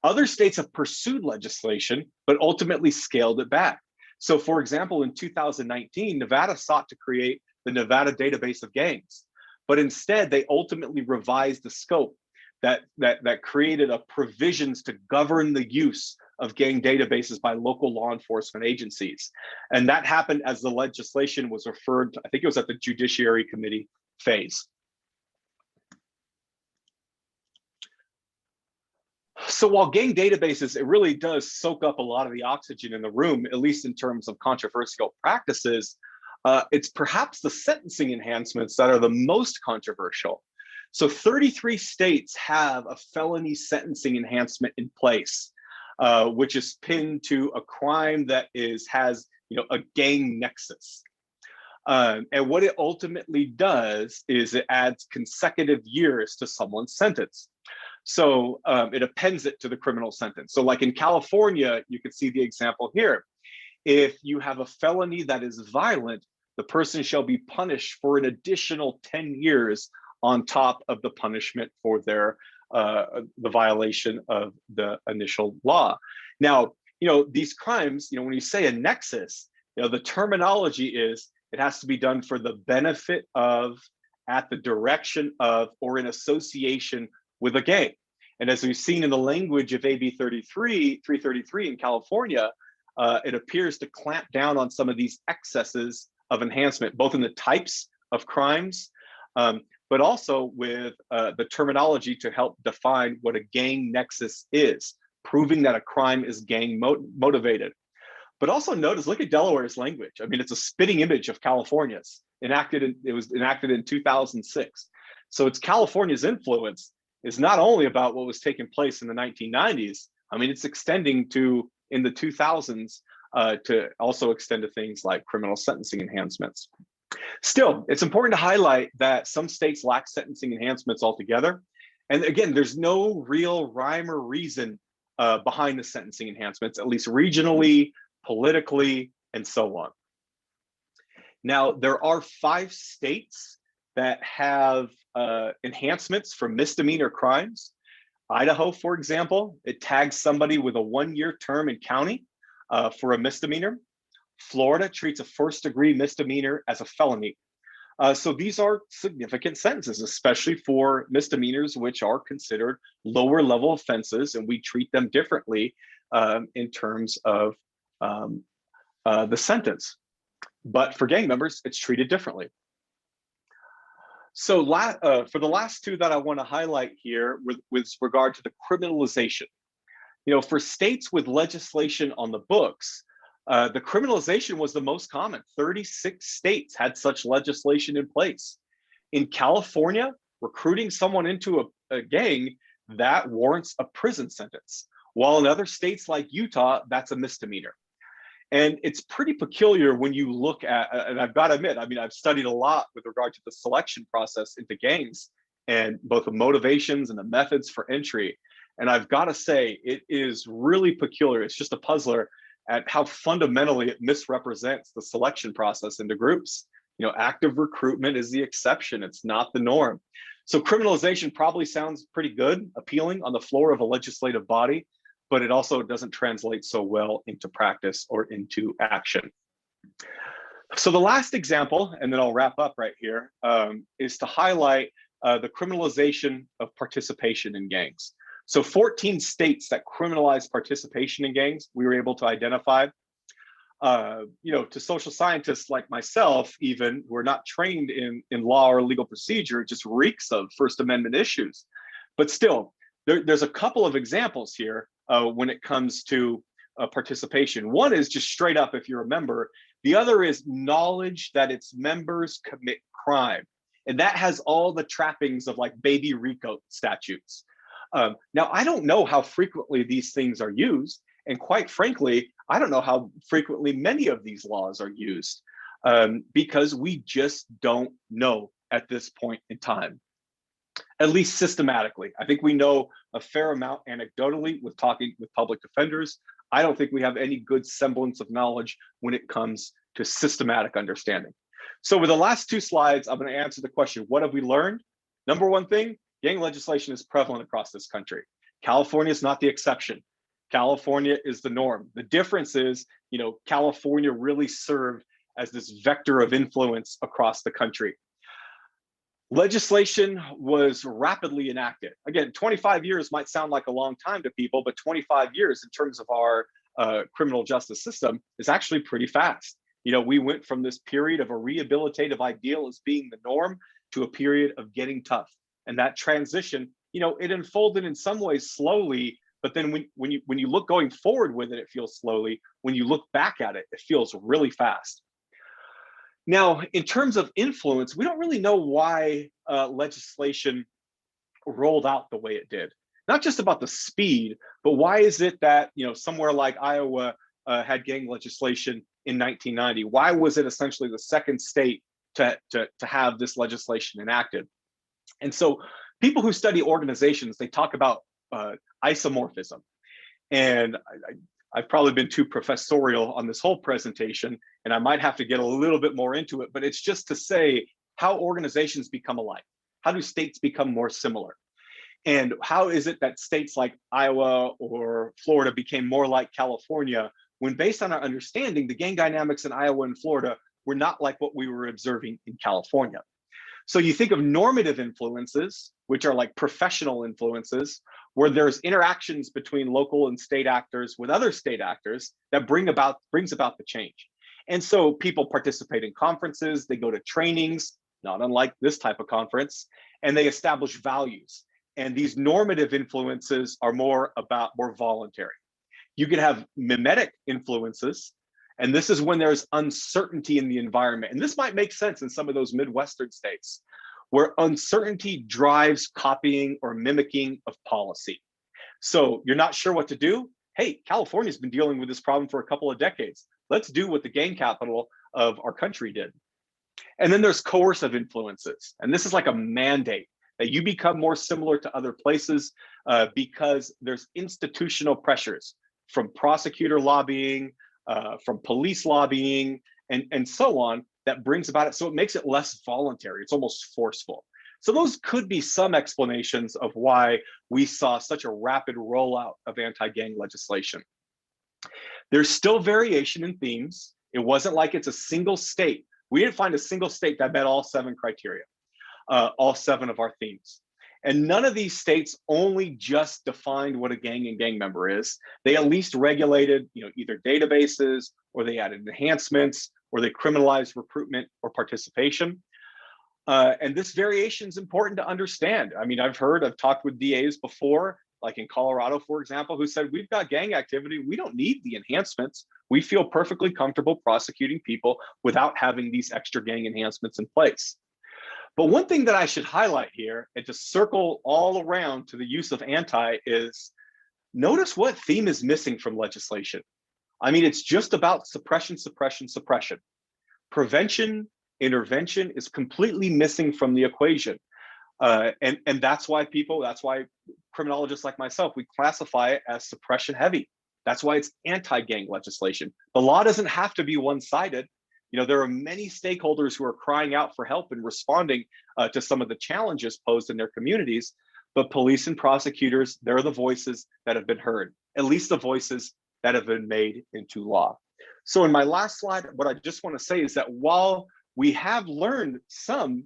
Other states have pursued legislation, but ultimately scaled it back. So for example, in 2019, Nevada sought to create the Nevada Database of Gangs, but instead they ultimately revised the scope that created a provisions to govern the use of gang databases by local law enforcement agencies. And that happened as the legislation was referred to, I think it was at the Judiciary Committee phase. So while gang databases, it really does soak up a lot of the oxygen in the room, at least in terms of controversial practices, it's perhaps the sentencing enhancements that are the most controversial. So 33 states have a felony sentencing enhancement in place. which is pinned to a crime that has a gang nexus. And what it ultimately does is it adds consecutive years to someone's sentence. So it appends it to the criminal sentence. So like in California, you can see the example here. If you have a felony that is violent, the person shall be punished for an additional 10 years on top of the punishment for the violation of the initial law. Now, these crimes, when you say a nexus, the terminology is it has to be done for the benefit of, at the direction of, or in association with a gang. And as we've seen in the language of AB 333 in California, it appears to clamp down on some of these excesses of enhancement, both in the types of crimes, but also with the terminology to help define what a gang nexus is, proving that a crime is gang motivated. But also notice, look at Delaware's language. I mean, it's a spitting image of California's. It was enacted in 2006. So it's California's influence is not only about what was taking place in the 1990s. I mean, it's extending to in the 2000s to also extend to things like criminal sentencing enhancements. Still, it's important to highlight that some states lack sentencing enhancements altogether. And again, there's no real rhyme or reason behind the sentencing enhancements, at least regionally, politically, and so on. Now, there are 5 states that have enhancements for misdemeanor crimes. Idaho, for example, it tags somebody with a 1-year term in county for a misdemeanor. Florida treats a first-degree misdemeanor as a felony. So these are significant sentences, especially for misdemeanors, which are considered lower level offenses, and we treat them differently in terms of the sentence. But for gang members, it's treated differently. So for the last 2 that I want to highlight here with regard to the criminalization, for states with legislation on the books, the criminalization was the most common. 36 states had such legislation in place. In California, recruiting someone into a gang, that warrants a prison sentence. While in other states like Utah, that's a misdemeanor. And it's pretty peculiar when you look at, and I've got to admit, I mean, I've studied a lot with regard to the selection process into gangs and both the motivations and the methods for entry. And I've got to say, it is really peculiar. It's just a puzzler at how fundamentally it misrepresents the selection process into groups. Active recruitment is the exception. It's not the norm. So criminalization probably sounds pretty good, appealing on the floor of a legislative body, but it also doesn't translate so well into practice or into action. So the last example, and then I'll wrap up right here, is to highlight the criminalization of participation in gangs. So 14 states that criminalize participation in gangs, we were able to identify. To social scientists like myself, even who are not trained in law or legal procedure, it just reeks of First Amendment issues. But still, there's a couple of examples here when it comes to participation. One is just straight up, if you remember. The other is knowledge that its members commit crime. And that has all the trappings of like baby RICO statutes. Now, I don't know how frequently these things are used. And quite frankly, I don't know how frequently many of these laws are used because we just don't know at this point in time, at least systematically. I think we know a fair amount anecdotally with talking with public defenders. I don't think we have any good semblance of knowledge when it comes to systematic understanding. So with the last 2 slides, I'm going to answer the question, what have we learned? Number one thing, gang legislation is prevalent across this country. California is not the exception. California is the norm. The difference is, California really served as this vector of influence across the country. Legislation was rapidly enacted. Again, 25 years might sound like a long time to people, but 25 years in terms of our criminal justice system is actually pretty fast. We went from this period of a rehabilitative ideal as being the norm to a period of getting tough. And that transition, it unfolded in some ways slowly, but then when you look going forward with it, it feels slowly. When you look back at it, it feels really fast. Now, in terms of influence, we don't really know why legislation rolled out the way it did. Not just about the speed, But why is it that, somewhere like Iowa had gang legislation in 1990? Why was it essentially the second state to have this legislation enacted? And so people who study organizations, they talk about isomorphism. And I've probably been too professorial on this whole presentation, and I might have to get a little bit more into it, but it's just to say how organizations become alike. How do states become more similar? And how is it that states like Iowa or Florida became more like California when, based on our understanding, the gang dynamics in Iowa and Florida were not like what we were observing in California? So you think of normative influences, which are like professional influences, where there's interactions between local and state actors with other state actors that brings about the change. And so people participate in conferences, they go to trainings, not unlike this type of conference, and they establish values. And these normative influences are more voluntary. You can have mimetic influences, and this is when there's uncertainty in the environment. And this might make sense in some of those Midwestern states where uncertainty drives copying or mimicking of policy. So you're not sure what to do. Hey, California's been dealing with this problem for a couple of decades. Let's do what the gang capital of our country did. And then there's coercive influences. And this is like a mandate that you become more similar to other places because there's institutional pressures from prosecutor lobbying, from police lobbying, and so on, that brings about it. So it makes it less voluntary. It's almost forceful. So those could be some explanations of why we saw such a rapid rollout of anti-gang legislation. There's still variation in themes. It wasn't like it's a single state. We didn't find a single state that met all 7 criteria, all 7 of our themes. And none of these states only just defined what a gang and gang member is. They at least regulated, either databases, or they added enhancements, or they criminalized recruitment or participation. And this variation is important to understand. I mean, I've talked with DAs before, like in Colorado, for example, who said, we've got gang activity. We don't need the enhancements. We feel perfectly comfortable prosecuting people without having these extra gang enhancements in place. But one thing that I should highlight here, and to circle all around to the use of anti, is notice what theme is missing from legislation. I mean, it's just about suppression, suppression, suppression. Prevention, intervention is completely missing from the equation. And that's why criminologists like myself, we classify it as suppression heavy. That's why it's anti-gang legislation. The law doesn't have to be one-sided. There are many stakeholders who are crying out for help and responding to some of the challenges posed in their communities, but police and prosecutors, they're the voices that have been heard, at least the voices that have been made into law. So in my last slide, what I just want to say is that while we have learned some,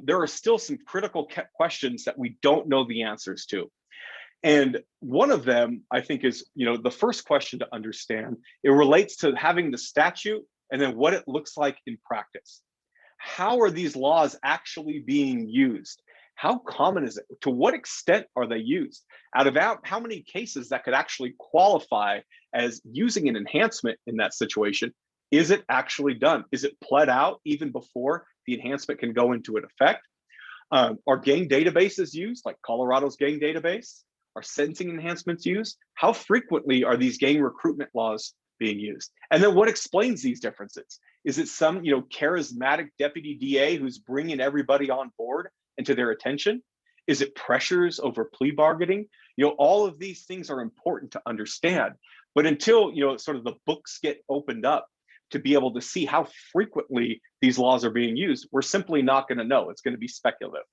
there are still some critical questions that we don't know the answers to. And one of them, I think, is, the first question to understand. It relates to having the statute and then what it looks like in practice. How are these laws actually being used? How common is it? To what extent are they used? Out of how many cases that could actually qualify as using an enhancement in that situation, is it actually done? Is it pled out even before the enhancement can go into effect? Are gang databases used, like Colorado's gang database? Are sentencing enhancements used? How frequently are these gang recruitment laws being used? And then what explains these differences? Is it some, charismatic deputy DA who's bringing everybody on board and to their attention? Is it pressures over plea bargaining? All of these things are important to understand. But until, sort of the books get opened up to be able to see how frequently these laws are being used, we're simply not going to know. It's going to be speculative.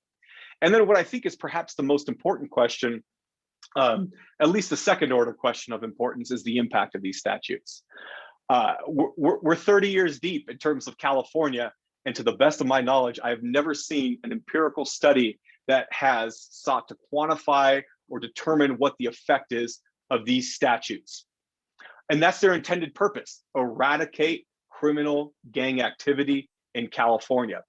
And then what I think is perhaps the most important question, at least the second order question of importance, is the impact of these statutes. We're 30 years deep in terms of California, and to the best of my knowledge, I've never seen an empirical study that has sought to quantify or determine what the effect is of these statutes. And that's their intended purpose: eradicate criminal gang activity in California.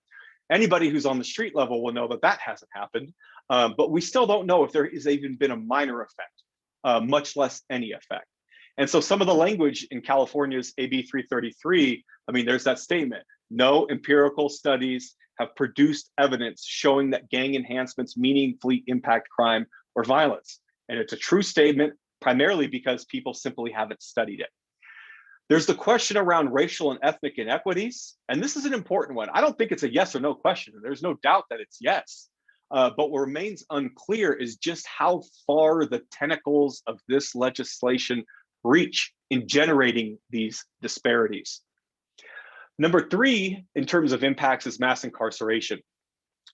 Anybody who's on the street level will know that that hasn't happened, but we still don't know if there has even been a minor effect, much less any effect. And so some of the language in California's AB 333, I mean, there's that statement: no empirical studies have produced evidence showing that gang enhancements meaningfully impact crime or violence. And it's a true statement. primarily because people simply haven't studied it. There's the question around racial and ethnic inequities, and this is an important one. I don't think it's a yes or no question. There's no doubt that it's yes. But what remains unclear is just how far the tentacles of this legislation reach in generating these disparities. Number three, in terms of impacts, is mass incarceration.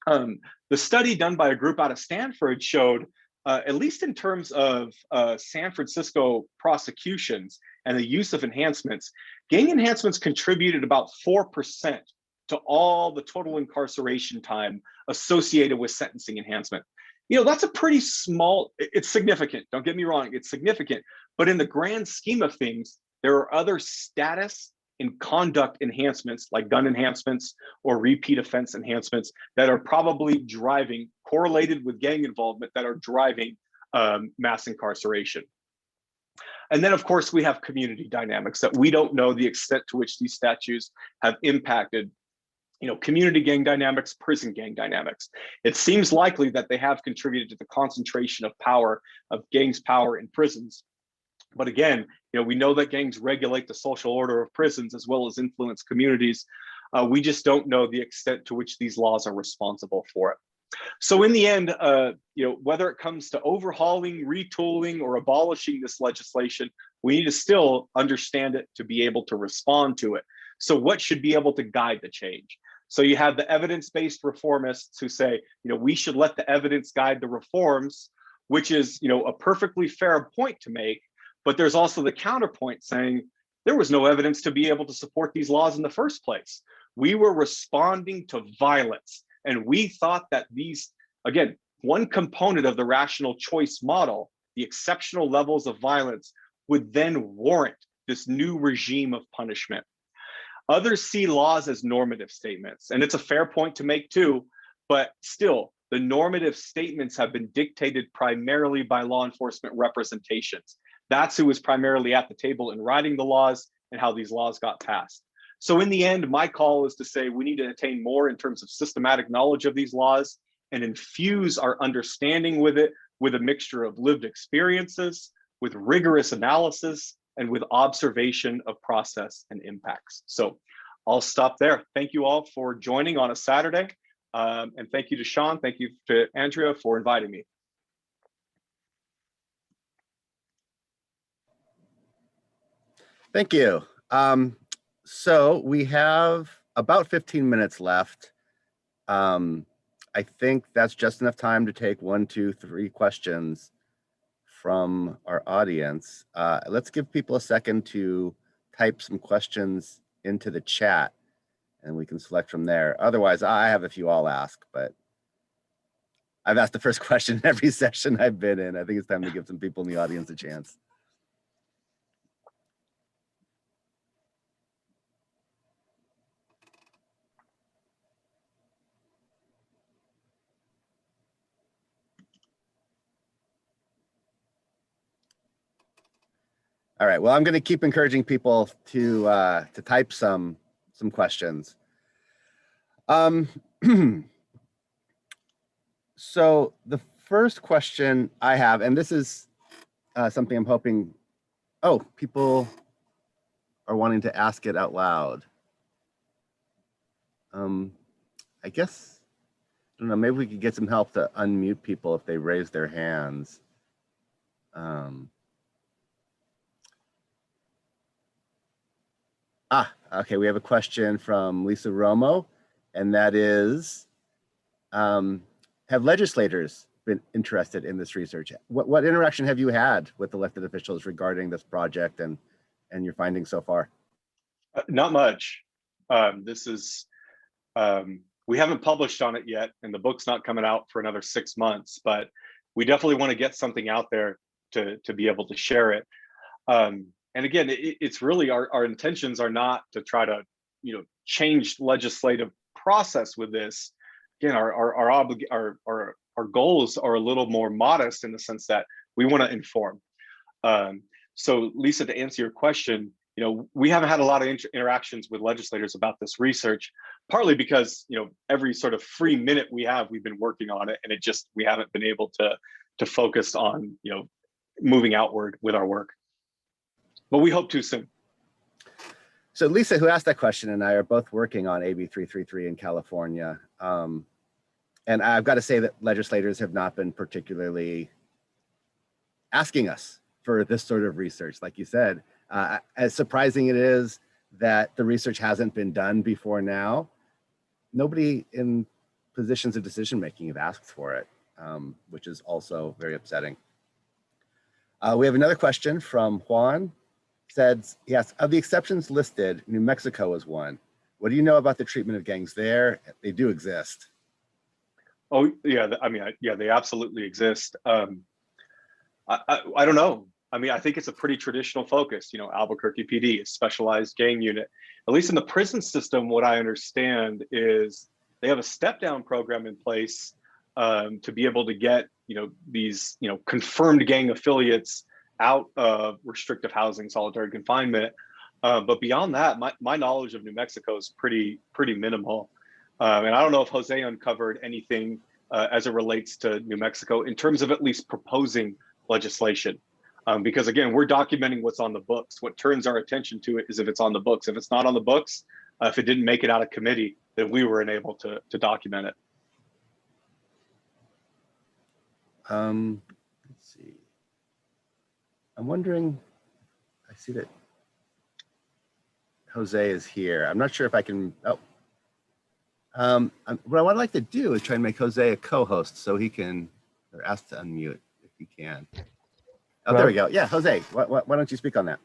The study done by a group out of Stanford showed, at least in terms of San Francisco prosecutions and the use of enhancements, gang enhancements contributed about 4% to all the total incarceration time associated with sentencing enhancement. You know, that's a pretty small, it's significant, don't get me wrong, it's significant, but in the grand scheme of things, there are other status and conduct enhancements like gun enhancements or repeat offense enhancements that are probably driving, correlated with gang involvement, that are driving mass incarceration. And then of course we have community dynamics that we don't know the extent to which these statutes have impacted, you know, community gang dynamics, prison gang dynamics. It seems likely that they have contributed to the concentration of power, of gangs' power in prisons. But again, you know, we know that gangs regulate the social order of prisons as well as influence communities. We just don't know the extent to which these laws are responsible for it. So in the end, you know, whether it comes to overhauling, retooling, or abolishing this legislation, we need to still understand it to be able to respond to it. So what should be able to guide the change? So you have the evidence-based reformists who say, you know, we should let the evidence guide the reforms, which is, you know, a perfectly fair point to make. But there's also the counterpoint saying there was no evidence to be able to support these laws in the first place. We were responding to violence. And we thought that these, again, one component of the rational choice model, the exceptional levels of violence, would then warrant this new regime of punishment. Others see laws as normative statements, and it's a fair point to make too, but still, the normative statements have been dictated primarily by law enforcement representations. That's who was primarily at the table in writing the laws and how these laws got passed. So in the end, my call is to say we need to attain more in terms of systematic knowledge of these laws and infuse our understanding with it with a mixture of lived experiences, with rigorous analysis, and with observation of process and impacts. So I'll stop there. Thank you all for joining on a Saturday. And thank you to Sean, thank you to Andrea for inviting me. Thank you. So we have about 15 minutes left. I think that's just enough time to take 1, 2, 3 questions from our audience. Let's give people a second to type some questions into the chat and we can select from there. Otherwise, I have a few I'll ask, but I've asked the first question in every session I've been in. I think it's time to give some people in the audience a chance. All right, well, I'm going to keep encouraging people to type some questions. So the first question I have, and this is something I'm hoping, oh, people are wanting to ask it out loud. I guess, I don't know, maybe we could get some help to unmute people if they raise their hands. Okay, we have a question from Lisa Romo, and that is, have legislators been interested in this research? What interaction have you had with elected officials regarding this project and your findings so far? Not much. We haven't published on it yet, and the book's not coming out for another 6 months, but we definitely want to get something out there to be able to share it. And again, it's really our intentions are not to try to, you know, change legislative process with this. Again, our goals are a little more modest in the sense that we want to inform. So Lisa, to answer your question, you know, we haven't had a lot of interactions with legislators about this research, partly because, you know, every sort of free minute we have, we've been working on it, and we haven't been able to focus on, you know, moving outward with our work. But we hope to soon. So Lisa, who asked that question, and I are both working on AB 333 in California. And I've got to say that legislators have not been particularly asking us for this sort of research. Like you said, as surprising it is that the research hasn't been done before now, nobody in positions of decision-making have asked for it, which is also very upsetting. We have another question from Juan. Says, yes, of the exceptions listed, New Mexico is one. What do you know about the treatment of gangs there? They do exist. Oh yeah, I mean, yeah, they absolutely exist. I don't know. I mean, I think it's a pretty traditional focus. You know, Albuquerque PD, a specialized gang unit. At least in the prison system, what I understand is they have a step-down program in place to be able to get, you know, these, you know, confirmed gang affiliates out of restrictive housing, solitary confinement. But beyond that, my knowledge of New Mexico is pretty minimal. And I don't know if Jose uncovered anything as it relates to New Mexico in terms of at least proposing legislation. Because again, we're documenting what's on the books. What turns our attention to it is if it's on the books. If it's not on the books, if it didn't make it out of committee, then we were unable to document it. Let's see. I'm wondering, I see that Jose is here. I'm not sure if I can, what I would like to do is try and make Jose a co-host so he can, or ask to unmute if he can. Oh, there we go. Yeah, Jose, why don't you speak on that?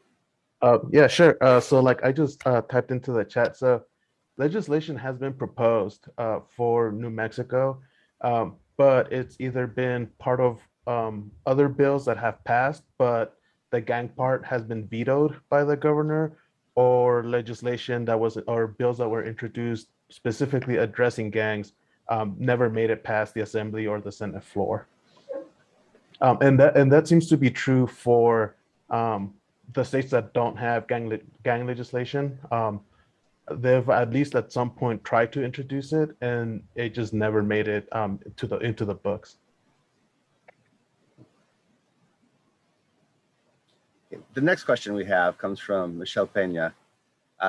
Yeah, sure. So like I just typed into the chat. So legislation has been proposed for New Mexico, but it's either been part of other bills that have passed, but the gang part has been vetoed by the governor, or legislation that was, or bills that were introduced specifically addressing gangs never made it past the Assembly or the Senate floor. And that seems to be true for the states that don't have gang legislation. They've at least at some point tried to introduce it, and it just never made it into the books. The next question we have comes from Michelle Pena.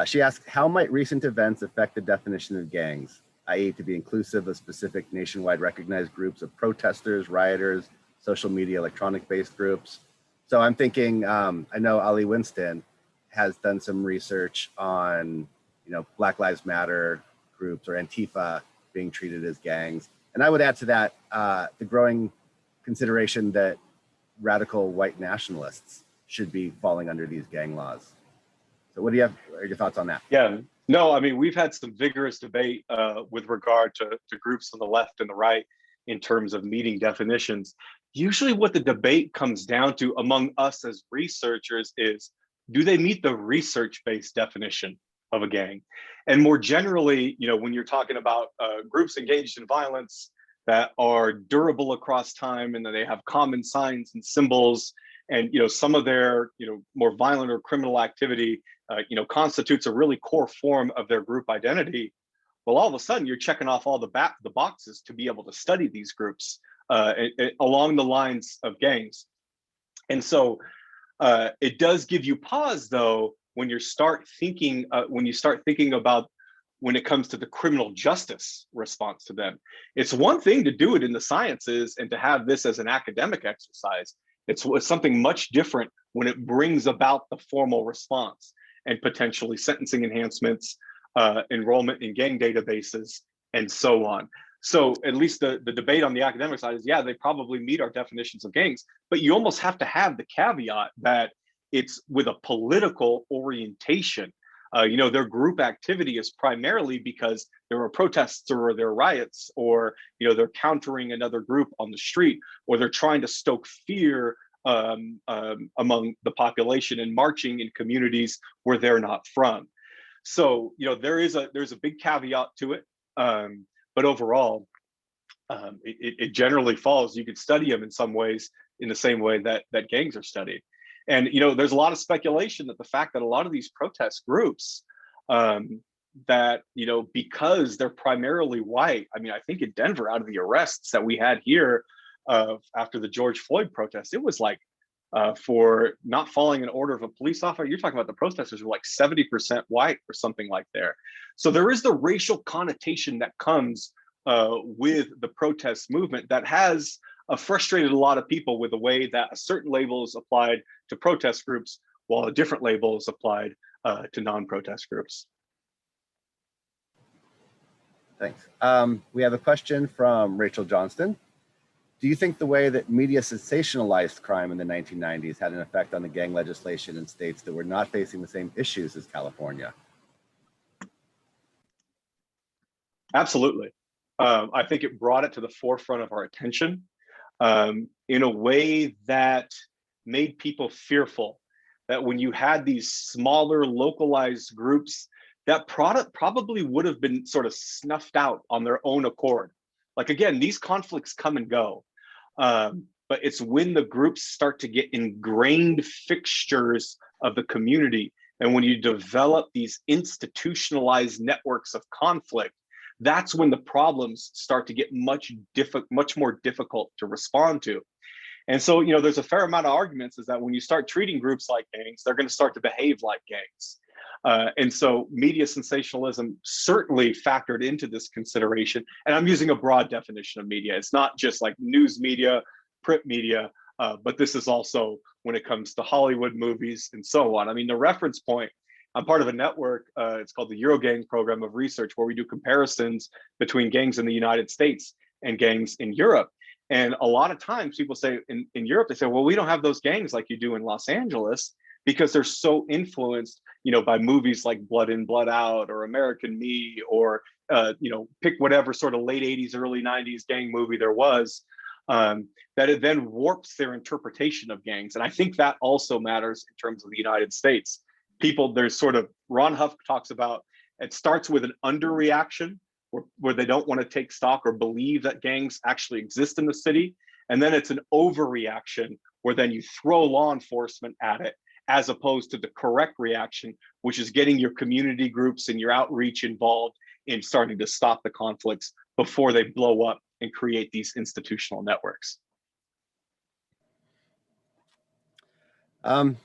She asks, how might recent events affect the definition of gangs, i.e. to be inclusive of specific nationwide recognized groups of protesters, rioters, social media, electronic-based groups? So I'm thinking, I know Ali Winston has done some research on, you know, Black Lives Matter groups or Antifa being treated as gangs. And I would add to that the growing consideration that radical white nationalists should be falling under these gang laws. So what do you have, are your thoughts on that? Yeah, no, I mean, we've had some vigorous debate with regard to groups on the left and the right in terms of meeting definitions. Usually what the debate comes down to among us as researchers is, do they meet the research-based definition of a gang? And more generally, you know, when you're talking about groups engaged in violence that are durable across time and that they have common signs and symbols, and, you know, some of their, you know, more violent or criminal activity, you know, constitutes a really core form of their group identity. Well, all of a sudden you're checking off all the boxes to be able to study these groups along the lines of gangs. And so it does give you pause, though, when you start thinking about when it comes to the criminal justice response to them. It's one thing to do it in the sciences and to have this as an academic exercise. It's something much different when it brings about the formal response and potentially sentencing enhancements, enrollment in gang databases, and so on. So at least the debate on the academic side is, yeah, they probably meet our definitions of gangs, but you almost have to have the caveat that it's with a political orientation. You know, their group activity is primarily because there are protests or there are riots, or, you know, they're countering another group on the street, or they're trying to stoke fear among the population and marching in communities where they're not from. So, you know, there's a big caveat to it, but overall, it generally falls. You could study them in some ways in the same way that gangs are studied. And, you know, there's a lot of speculation that the fact that a lot of these protest groups that, you know, because they're primarily white, I mean, I think in Denver, out of the arrests that we had here after the George Floyd protest, it was like for not following an order of a police officer. You're talking about the protesters were like 70% white or something like there. So there is the racial connotation that comes with the protest movement that has frustrated a lot of people with the way that a certain label is applied to protest groups while a different label is applied to non-protest groups. Thanks. We have a question from Rachel Johnston. Do you think the way that media sensationalized crime in the 1990s had an effect on the gang legislation in states that were not facing the same issues as California? Absolutely. I think it brought it to the forefront of our attention in a way that made people fearful that when you had these smaller localized groups, that product probably would have been sort of snuffed out on their own accord. Like, again, these conflicts come and go, but it's when the groups start to get ingrained fixtures of the community. And when you develop these institutionalized networks of conflict, that's when the problems start to get much more difficult to respond to. And so, you know, there's a fair amount of arguments is that when you start treating groups like gangs, they're going to start to behave like gangs. And so media sensationalism certainly factored into this consideration. And I'm using a broad definition of media. It's not just like news media, print media, but this is also when it comes to Hollywood movies and so on. I mean, the reference point, I'm part of a network, it's called the Eurogang Program of Research, where we do comparisons between gangs in the United States and gangs in Europe. And a lot of times people say in Europe, they say, well, we don't have those gangs like you do in Los Angeles because they're so influenced, you know, by movies like Blood In, Blood Out or American Me or, you know, pick whatever sort of late 80s, early 90s gang movie there was, that it then warps their interpretation of gangs. And I think that also matters in terms of the United States. People, there's sort of, Ron Huff talks about, it starts with an underreaction where they don't want to take stock or believe that gangs actually exist in the city. And then it's an overreaction where then you throw law enforcement at it, as opposed to the correct reaction, which is getting your community groups and your outreach involved in starting to stop the conflicts before they blow up and create these institutional networks. I'm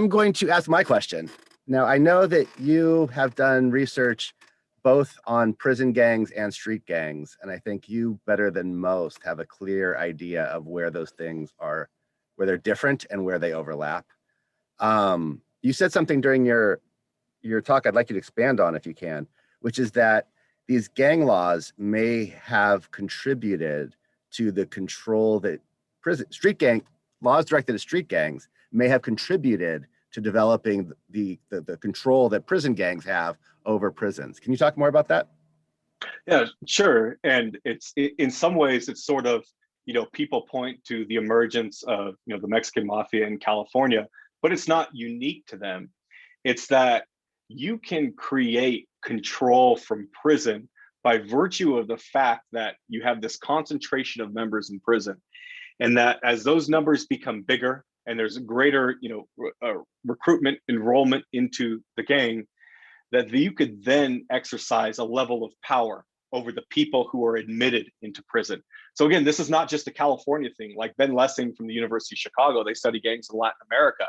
going to ask my question. Now, I know that you have done research both on prison gangs and street gangs, and I think you, better than most, have a clear idea of where those things are, where they're different and where they overlap. You said something during your talk I'd like you to expand on if you can, which is that these gang laws may have contributed to the control that street gang laws directed at street gangs may have contributed to developing the control that prison gangs have over prisons. Can you talk more about that? Yeah, sure. And it's in some ways it's sort of, you know, people point to the emergence of, you know, the Mexican mafia in California, but it's not unique to them. It's that you can create control from prison by virtue of the fact that you have this concentration of members in prison. And that as those numbers become bigger and there's a greater, you know, recruitment, enrollment into the gang, that you could then exercise a level of power over the people who are admitted into prison. So again, this is not just a California thing. Like Ben Lessing from the University of Chicago, they study gangs in Latin America,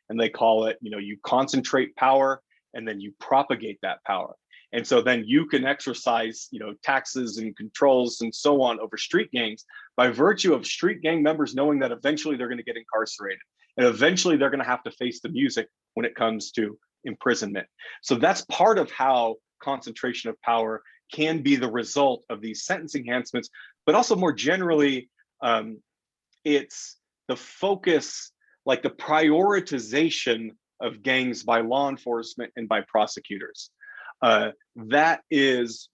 and they call it, you know, you concentrate power and then you propagate that power. And so then you can exercise, you know, taxes and controls and so on over street gangs by virtue of street gang members knowing that eventually they're going to get incarcerated and eventually they're going to have to face the music when it comes to imprisonment. So that's part of how concentration of power can be the result of these sentence enhancements, but also more generally, it's the focus, like the prioritization of gangs by law enforcement and by prosecutors. That is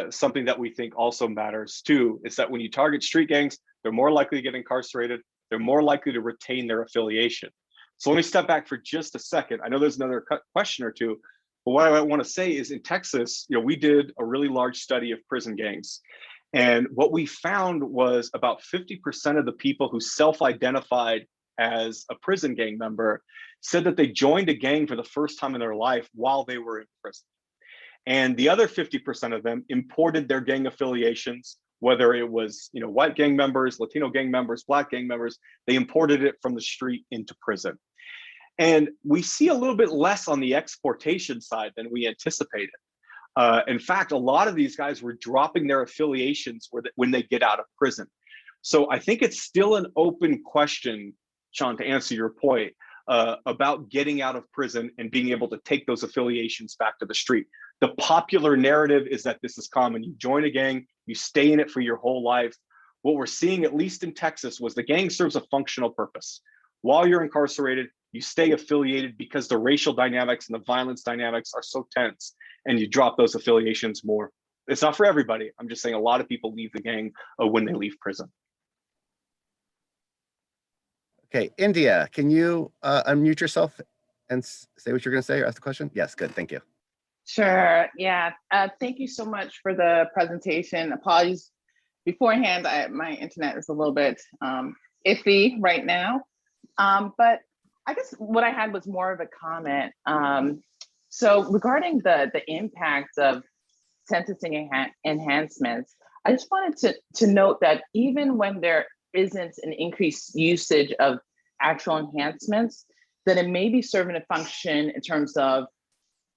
something that we think also matters too, is that when you target street gangs, they're more likely to get incarcerated, they're more likely to retain their affiliation. So let me step back for just a second. I know there's another question or two, but what I want to say is in Texas, you know, we did a really large study of prison gangs. And what we found was about 50% of the people who self-identified as a prison gang member said that they joined a gang for the first time in their life while they were in prison. And the other 50% of them imported their gang affiliations whether it was, white gang members, Latino gang members, Black gang members, they imported it from the street into prison. And we see a little bit less on the exportation side than we anticipated. In fact, a lot of these guys were dropping their affiliations when they get out of prison. So I think it's still an open question, Sean, to answer your point, about getting out of prison and being able to take those affiliations back to the street. The popular narrative is that this is common. You join a gang, you stay in it for your whole life. What we're seeing, at least in Texas, was the gang serves a functional purpose. While you're incarcerated, you stay affiliated because the racial dynamics and the violence dynamics are so tense, and you drop those affiliations more. It's not for everybody. I'm just saying a lot of people leave the gang when they leave prison. Okay, India, can you unmute yourself and say what you're going to say or ask the question? Yes, good, thank you. Sure, yeah. Thank you so much for the presentation. Apologies beforehand, my internet is a little bit iffy right now. But I guess what I had was more of a comment. So regarding the impact of sentencing enhancements, I just wanted to note that even when there isn't an increased usage of actual enhancements, that it may be serving a function in terms of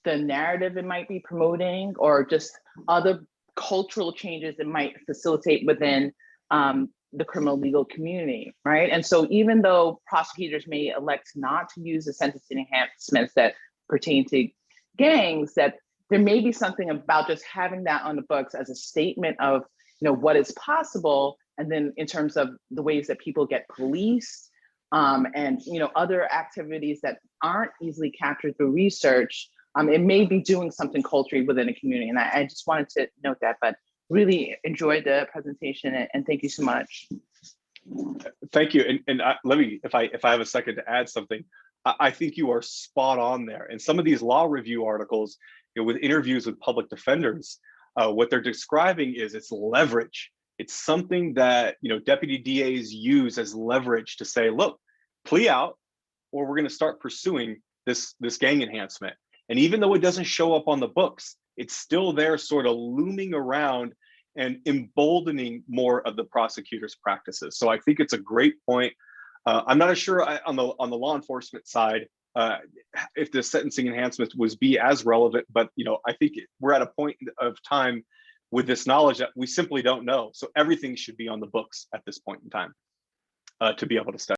the narrative it might be promoting, or just other cultural changes it might facilitate within the criminal legal community, right? And so even though prosecutors may elect not to use the sentencing enhancements that pertain to gangs, that there may be something about just having that on the books as a statement of, what is possible. And then in terms of the ways that people get policed, and other activities that aren't easily captured through research, it may be doing something culturally within a community. And I just wanted to note that, but really enjoyed the presentation, and thank you so much. Thank you. And let me, if I have a second to add something, I think you are spot on there. And some of these law review articles, with interviews with public defenders, what they're describing is it's leverage. It's something that deputy DAs use as leverage to say, look, plea out, or we're going to start pursuing this gang enhancement. And even though it doesn't show up on the books, it's still there, sort of looming around and emboldening more of the prosecutor's practices. So I think it's a great point. I'm not sure on the law enforcement side if the sentencing enhancement was be as relevant, but I think we're at a point of time with this knowledge that we simply don't know. So everything should be on the books at this point in time to be able to study.